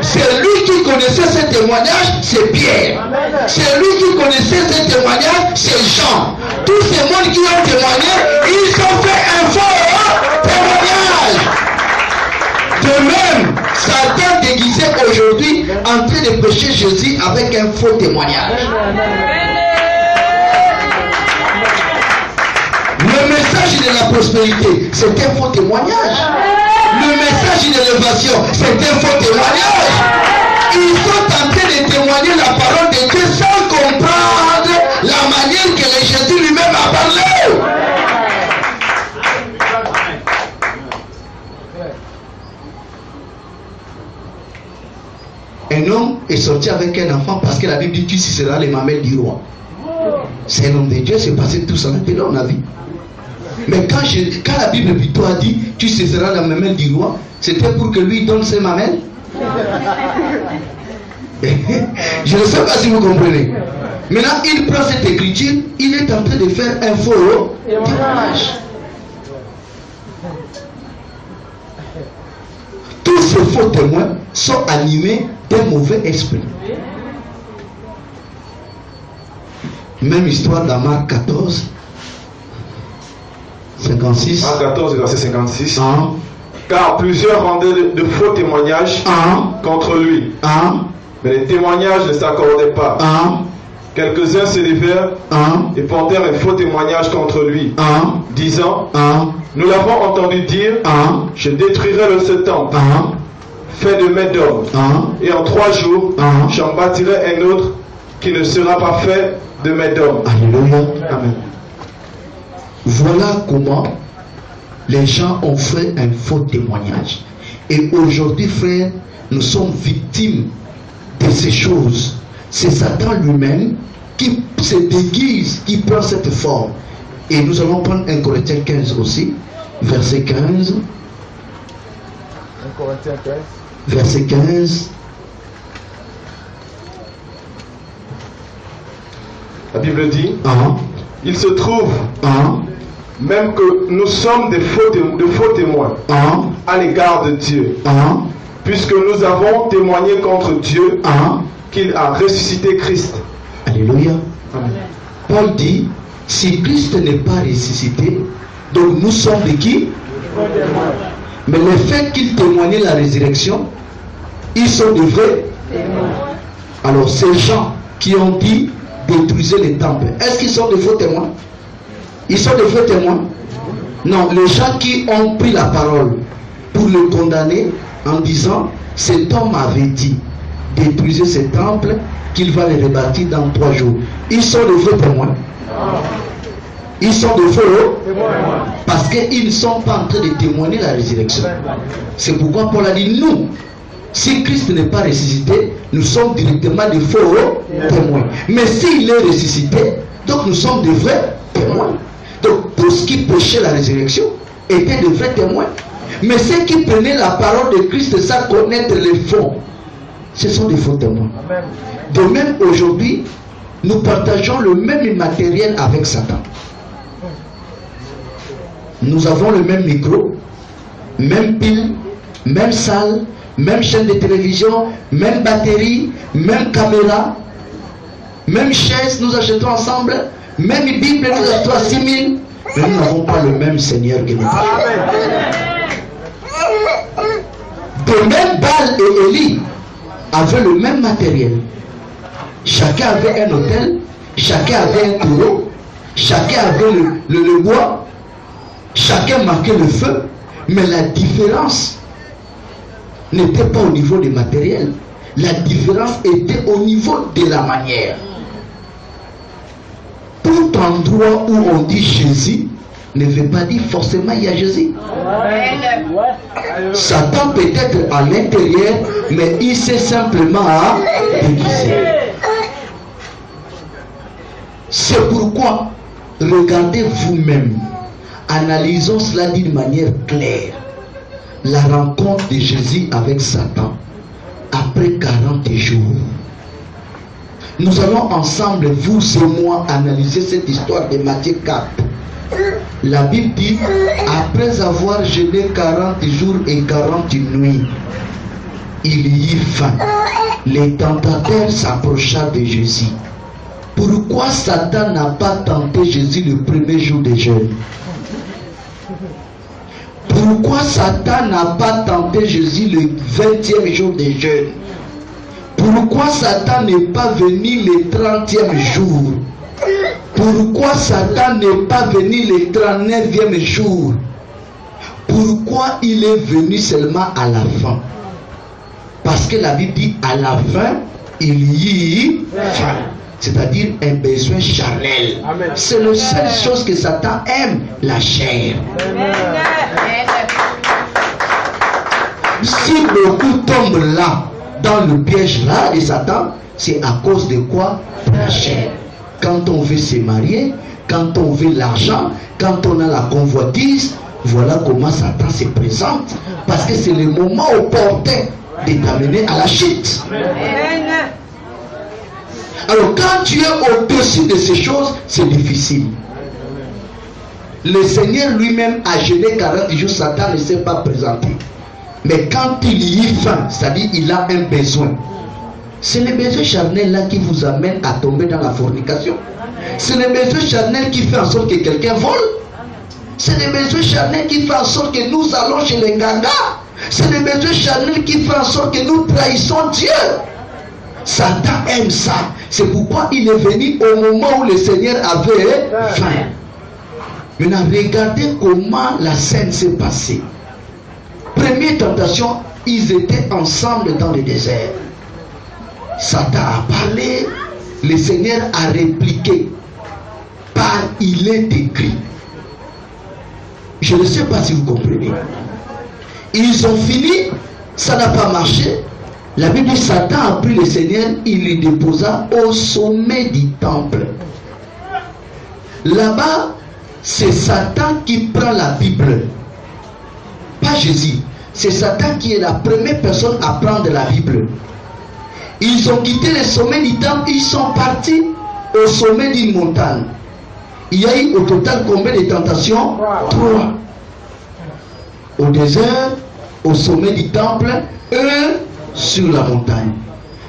C'est lui qui connaissait ce témoignage, c'est Pierre. C'est lui qui connaissait ce témoignage, c'est Jean. Tous ces mondes qui ont témoigné, ils ont fait un faux témoignage. De même, Satan déguisé aujourd'hui en train de prêcher Jésus avec un faux témoignage. Le message de la prospérité, c'est un faux témoignage. Le message de l'élévation, c'est un faux témoignage. Ils sont en train de témoigner la parole de Dieu sans comprendre la manière que le Jésus lui-même a parlé. Un homme est sorti avec un enfant parce que la Bible dit tu suceras les mamelles du roi. C'est un homme de Dieu, c'est passé tout ça maintenant on a vu. Mais quand la Bible plutôt a dit tu suceras la mamelle du roi, c'était pour que lui donne ses mamelles. Je ne sais pas si vous comprenez. Maintenant il prend cette écriture, il est en train de faire un faux témoignage. Tous ces faux témoins sont animés d'un mauvais esprit. Même histoire dans Marc 14, 56. Marc 14, verset 56. Car plusieurs rendaient de faux témoignages contre lui. Mais les témoignages ne s'accordaient pas. Quelques-uns se levèrent et portèrent un faux témoignage contre lui, disant, nous l'avons entendu dire, je détruirai ce temple, fait de main d'homme, et en 3 jours, j'en bâtirai un autre qui ne sera pas fait de main d'homme. Alléluia. Amen. Voilà comment les gens ont fait un faux témoignage. Et aujourd'hui, frère, nous sommes victimes de ces choses. c'est Satan lui-même qui se déguise, qui prend cette forme. Et nous allons prendre 1 Corinthiens 15 aussi, verset 15. 1 Corinthiens 15. Verset 15. La Bible dit, Ah. il se trouve Ah. même que nous sommes de faux témoins Ah. à l'égard de Dieu, Ah. puisque nous avons témoigné contre Dieu Ah. qu'il a ressuscité Christ. Alléluia. Amen. Paul dit, si Christ n'est pas ressuscité, donc nous sommes de qui? Mais le fait qu'ils témoignaient la résurrection, ils sont de vrais. Alors ces gens qui ont dit détruisez les temples, est-ce qu'ils sont de faux témoins? Ils sont de faux témoins? Non, les gens qui ont pris la parole pour le condamner en disant cet homme avait dit détruisez ces temples, qu'il va les rebâtir dans 3 jours. Ils sont de faux témoins. Ils sont de faux parce qu'ils ne sont pas en train de témoigner la résurrection. C'est pourquoi Paul a dit nous, si Christ n'est pas ressuscité, nous sommes directement de faux témoins. Mais s'il est ressuscité, donc nous sommes de vrais témoins. Donc tous qui prêchaient la résurrection étaient de vrais témoins. Mais ceux qui prenaient la parole de Christ sans connaître les fonds, ce sont des faux témoins. De même aujourd'hui, nous partageons le même matériel avec Satan. Nous avons le même micro, même pile, même salle, même chaîne de télévision, même batterie, même caméra, même chaise, nous achetons ensemble, même Bible, nous achetons à 6 000, mais nous n'avons pas le même Seigneur que nous parlons. De même, Baal et Élie avaient le même matériel. Chacun avait un autel, chacun avait un taureau, chacun avait le bois, chacun marquait le feu, mais la différence n'était pas au niveau du matériel. La différence était au niveau de la manière. Tout endroit où on dit Jésus ne veut pas dire forcément il y a Jésus. Satan peut être à l'intérieur, mais il sait simplement à déguiser. C'est pourquoi, regardez vous-même, analysons cela d'une manière claire. La rencontre de Jésus avec Satan après 40 jours. Nous allons ensemble, vous et moi, analyser cette histoire de Matthieu 4. La Bible dit, après avoir jeûné 40 jours et 40 nuits, il y eut faim. Les tentateurs s'approcha de Jésus. Pourquoi Satan n'a pas tenté Jésus le premier jour de jeûne? Pourquoi Satan n'a pas tenté Jésus le 20e jour de jeûne? Pourquoi Satan n'est pas venu le 30e jour? Pourquoi Satan n'est pas venu le 39e jour? Pourquoi il est venu seulement à la fin? Parce que la Bible dit à la fin, il y eut faim. C'est-à-dire un besoin charnel. C'est la seule chose que Satan aime, la chair. Si beaucoup tombent là, dans le piège là de Satan, c'est à cause de quoi? La chair. Quand on veut se marier, quand on veut l'argent, quand on a la convoitise, voilà comment Satan se présente. Parce que c'est le moment opportun de t'amener à la chute. Alors quand tu es au-dessus de ces choses, c'est difficile. Le Seigneur lui-même a jeûné 40 jours, Satan ne s'est pas présenté. Mais quand il y est faim, c'est-à-dire il a un besoin, c'est le besoin charnel là qui vous amène à tomber dans la fornication. C'est le besoin charnel qui fait en sorte que quelqu'un vole. C'est le besoin charnel qui fait en sorte que nous allons chez les gangas. C'est le besoin charnel qui fait en sorte que nous trahissons Dieu. Satan aime ça. C'est pourquoi il est venu au moment où le Seigneur avait faim. Maintenant, regardez comment la scène s'est passée. Première tentation, ils étaient ensemble dans le désert. Satan a parlé, le Seigneur a répliqué. Par il est écrit. Je ne sais pas si vous comprenez. Ils ont fini, ça n'a pas marché. La Bible dit Satan a pris le Seigneur, il le déposa au sommet du temple. Là-bas, c'est Satan qui prend la Bible, pas Jésus. C'est Satan qui est la première personne à prendre la Bible. Ils ont quitté le sommet du temple, ils sont partis au sommet d'une montagne. Il y a eu au total combien de tentations? 3. Au désert, au sommet du temple, sur la montagne.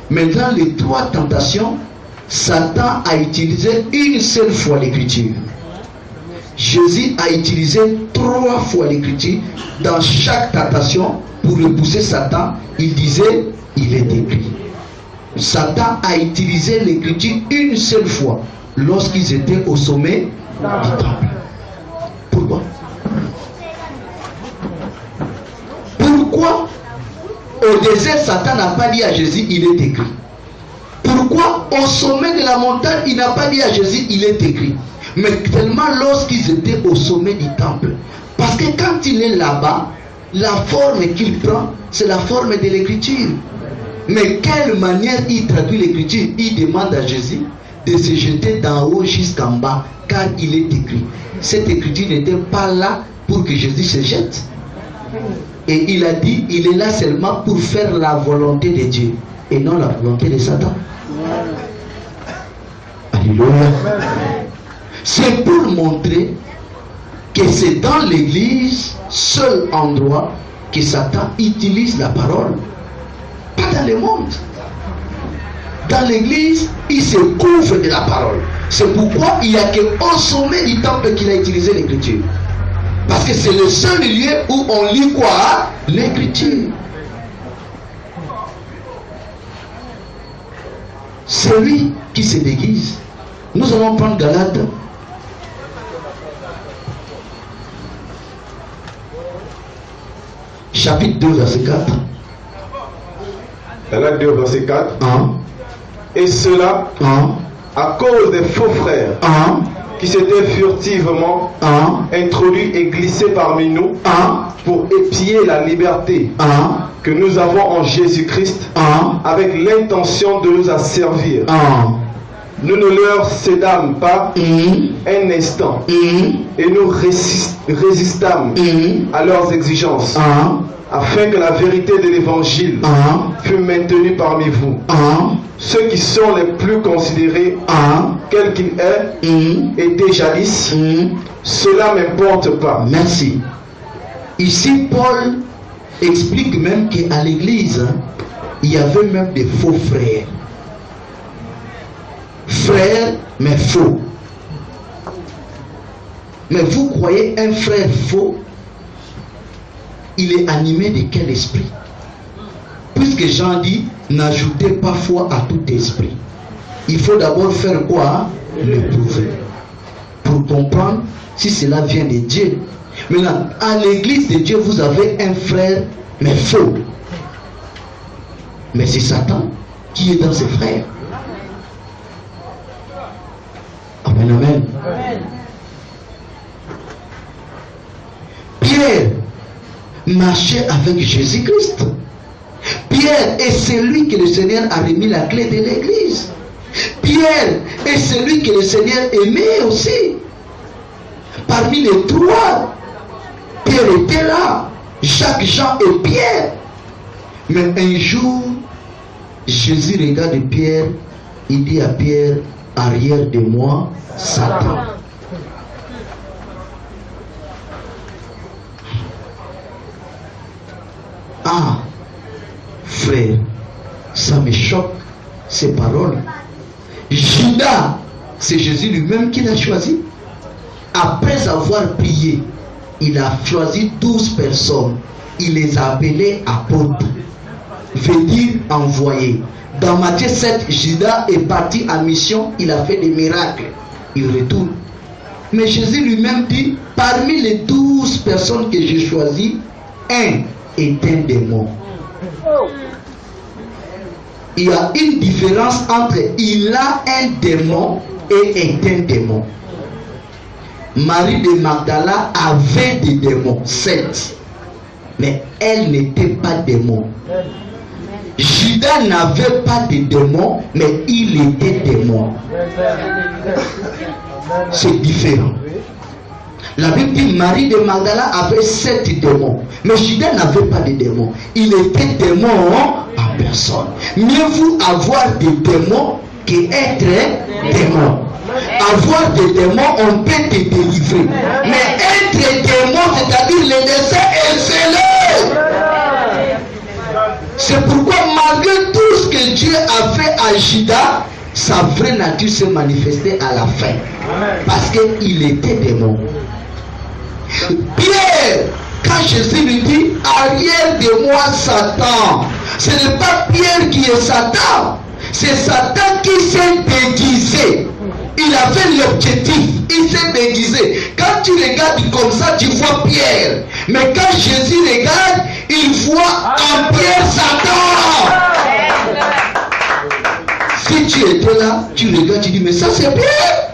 Maintenant, les 3 tentations, Satan a utilisé une seule fois l'écriture. Jésus a utilisé 3 fois l'écriture. Dans chaque tentation, pour repousser Satan, il disait, il est écrit. Satan a utilisé l'écriture une seule fois lorsqu'ils étaient au sommet du temple. Pourquoi? Pourquoi au désert, Satan n'a pas dit à Jésus, il est écrit? Pourquoi au sommet de la montagne, il n'a pas dit à Jésus, il est écrit? Mais tellement lorsqu'ils étaient au sommet du temple. Parce que quand il est là-bas, la forme qu'il prend, c'est la forme de l'écriture. Mais quelle manière il traduit l'écriture? Il demande à Jésus de se jeter d'en haut jusqu'en bas, car il est écrit. Cette écriture n'était pas là pour que Jésus se jette. Et il a dit, il est là seulement pour faire la volonté de Dieu et non la volonté de Satan. Alléluia. C'est pour montrer que c'est dans l'église, seul endroit, que Satan utilise la parole. Pas dans le monde. Dans l'église, il se couvre de la parole. C'est pourquoi il n'y a qu'au sommet du temple qu'il a utilisé l'écriture. Parce que c'est le seul lieu où on lit quoi? L'écriture. Celui qui se déguise. Nous allons prendre Galates. Chapitre 2, verset 4. Galates 2, verset 4. Et cela, à cause des faux frères qui s'étaient furtivement introduits et glissés parmi nous pour épier la liberté que nous avons en Jésus-Christ avec l'intention de nous asservir. Nous ne leur cédâmes pas un instant et nous résistâmes à leurs exigences afin que la vérité de l'évangile fût maintenue parmi vous. Ceux qui sont les plus considérés, quel qu'il est, étaient jadis, cela m'importe pas. Merci. Ici, Paul explique même qu'à l'église, il y avait même des faux frères. Frères, mais faux. Mais vous croyez un frère faux, il est animé de quel esprit? Puisque Jean dit, n'ajoutez pas foi à tout esprit. Il faut d'abord faire quoi? Le prouver. Pour comprendre si cela vient de Dieu. Maintenant, à l'église de Dieu, vous avez un frère, mais faux. Mais c'est Satan qui est dans ses frères. Amen, amen. Pierre marchait avec Jésus-Christ. Pierre est celui que le Seigneur a remis la clé de l'église. Pierre est celui que le Seigneur aimait aussi. Parmi les 3, Pierre était là. Jacques, Jean et Pierre. Mais un jour, Jésus regarde Pierre. Il dit à Pierre, arrière de moi, Satan. Ah, frère, ça me choque, ces paroles. Judas, c'est Jésus lui-même qui l'a choisi. Après avoir prié, il a choisi 12 personnes. Il les a appelés apôtres. Veut dire envoyés. Dans Matthieu 7, Judas est parti en mission, il a fait des miracles. Il retourne. Mais Jésus lui-même dit, parmi les 12 personnes que j'ai choisies, un est un démon. Il y a une différence entre il a un démon et est un démon. Marie de Magdala avait des démons, 7. Mais elle n'était pas démon. Judas n'avait pas de démons, mais il était démon. C'est différent. La Bible dit Marie de Magdala avait 7 démons, mais Judas n'avait pas de démons. Il était démon en personne. Mieux vaut avoir des démons qu'être démon. Avoir des démons, on peut te délivrer. Mais être démon, c'est-à-dire le dessein est zélé. C'est pourquoi malgré tout ce que Dieu a fait à Judas, sa vraie nature s'est manifestée à la fin. Parce qu'il était démon. Pierre, quand Jésus lui dit arrière de moi Satan, ce n'est pas Pierre qui est Satan, c'est Satan qui s'est déguisé. Il avait l'objectif, il s'est déguisé. Quand tu regardes comme ça, tu vois Pierre. Mais quand Jésus regarde, il voit en Pierre Satan. Si tu étais là, tu regardes, tu dis, mais ça c'est Pierre.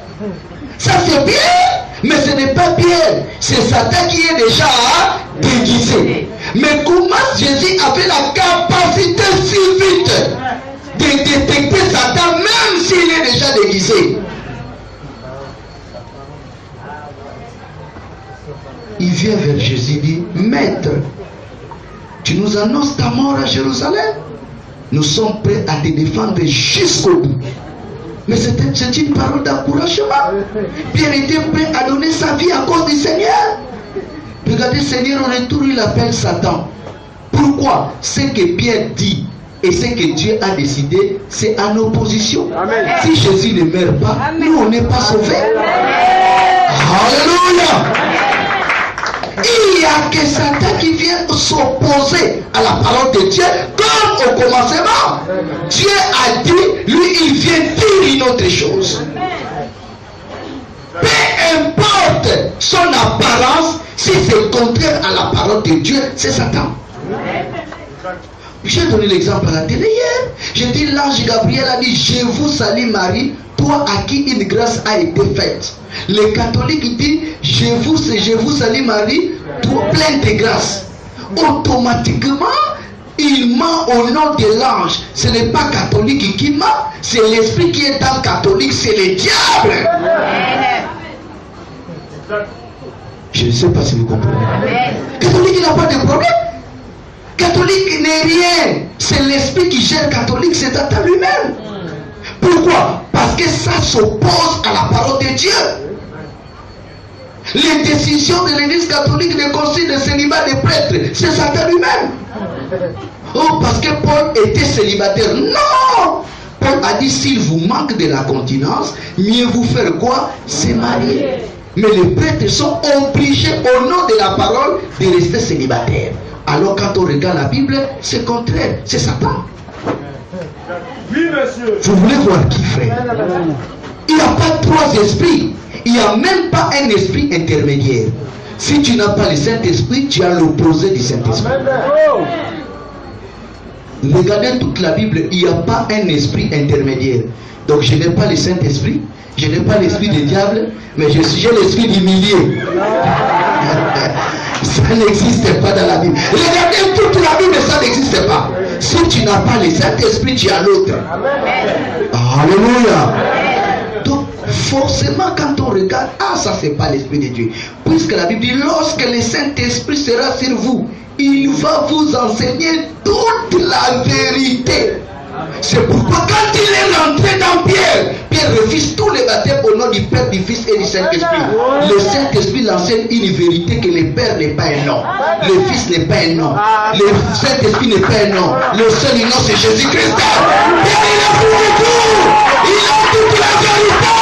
Ça c'est Pierre. Mais ce n'est pas Pierre, c'est Satan qui est déjà déguisé. Mais comment Jésus avait la capacité si vite de détecter Satan, même s'il est déjà déguisé? Il vient vers Jésus et dit, Maître, tu nous annonces ta mort à Jérusalem. Nous sommes prêts à te défendre jusqu'au bout. Mais c'est une parole d'encouragement. Pierre était prêt à donner sa vie à cause du Seigneur. Regardez, Seigneur, en retour, il appelle Satan. Pourquoi? Ce que Pierre dit et ce que Dieu a décidé, c'est en opposition. Amen. Si Jésus ne meurt pas, nous, on n'est pas sauvés. Alléluia. Il n'y a que Satan qui vient s'opposer à la parole de Dieu, comme au commencement. Dieu a dit, lui, il vient dire une autre chose. Peu importe son apparence, si c'est contraire à la parole de Dieu, c'est Satan. J'ai donné l'exemple à la télé hier. J'ai dit, l'ange Gabriel a dit, je vous salue Marie, toi à qui une grâce a été faite. Les catholiques disent, je vous salue Marie, toi pleine de grâce. Automatiquement, il ment au nom de l'ange. Ce n'est pas catholique qui ment, c'est l'esprit qui est dans catholique, c'est le diable. Je ne sais pas si vous comprenez. Catholique, il n'a pas de problème. Catholique n'est rien. C'est l'esprit qui gère catholique, c'est Satan lui-même. Pourquoi? Parce que ça s'oppose à la parole de Dieu. Les décisions de l'église catholique, le concile de célibat des prêtres, c'est Satan lui-même. Oh, parce que Paul était célibataire. Non! Paul a dit, s'il vous manque de la continence, mieux vous faire quoi? Se marier. Mais les prêtres sont obligés, au nom de la parole, de rester célibataires. Alors quand on regarde la Bible, c'est contraire, c'est Satan. Oui, monsieur. Vous voulez voir qui, frère? Il n'y a pas 3 esprits. Il n'y a même pas un esprit intermédiaire. Si tu n'as pas le Saint-Esprit, tu as l'opposé du Saint-Esprit. Regardez toute la Bible, il n'y a pas un esprit intermédiaire. Donc je n'ai pas le Saint-Esprit, je n'ai pas l'esprit du diable, mais j'ai l'esprit du milieu. Ça n'existe pas dans la Bible. Regardez toute la Bible, ça n'existe pas. Si tu n'as pas le Saint-Esprit, tu as l'autre. Alléluia. Donc forcément quand on regarde, ça c'est pas l'Esprit de Dieu. Puisque la Bible dit, lorsque le Saint-Esprit sera sur vous, il va vous enseigner toute la vérité. C'est pourquoi quand il est rentré dans Pierre, Pierre refuse tous les baptêmes au nom du Père, du Fils et du Saint-Esprit. Le Saint-Esprit l'enseigne une vérité que le Père n'est pas un nom, le Fils n'est pas un nom, le Saint-Esprit n'est pas un nom, le seul nom c'est Jésus-Christ. Pierre il a tout, il a toute la vérité.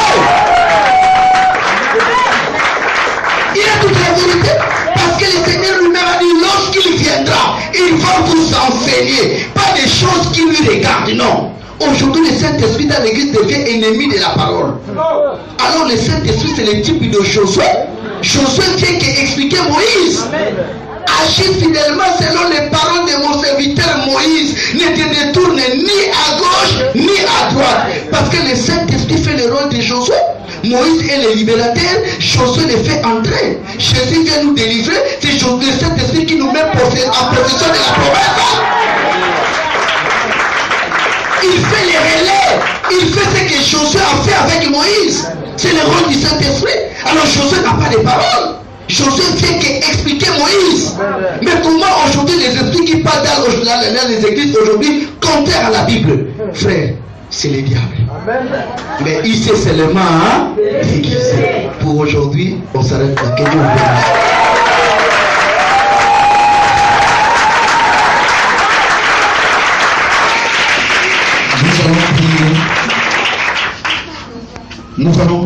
Il a toute la vérité. Parce que le Seigneur lui-même a dit, lorsqu'il viendra, il va vous enseigner. Pas des choses qui lui regardent, non. Aujourd'hui, le Saint-Esprit dans l'église devient ennemi de la parole. Alors le Saint-Esprit, c'est le type de Josué. Josué vient expliquer Moïse. Agis fidèlement selon les paroles de mon serviteur Moïse. Ne te détourne ni à gauche, ni à droite. Parce que le Saint-Esprit fait le rôle de Josué. Moïse est le libérateur, Josué le fait entrer. Jésus vient nous délivrer, c'est le Saint-Esprit qui nous met en possession de la promesse. Josué a fait avec Moïse. C'est le rôle du Saint-Esprit. Alors Josué n'a pas de parole. Josué fait qu'expliquer Moïse. Mais comment aujourd'hui les esprits qui parlent dans les églises aujourd'hui contraires à la Bible? Frère, c'est le diable. Mais il sait seulement déguiser. Pour aujourd'hui, on s'arrête là. Que Dieu vous bénisse. Nous allons prier. Nous allons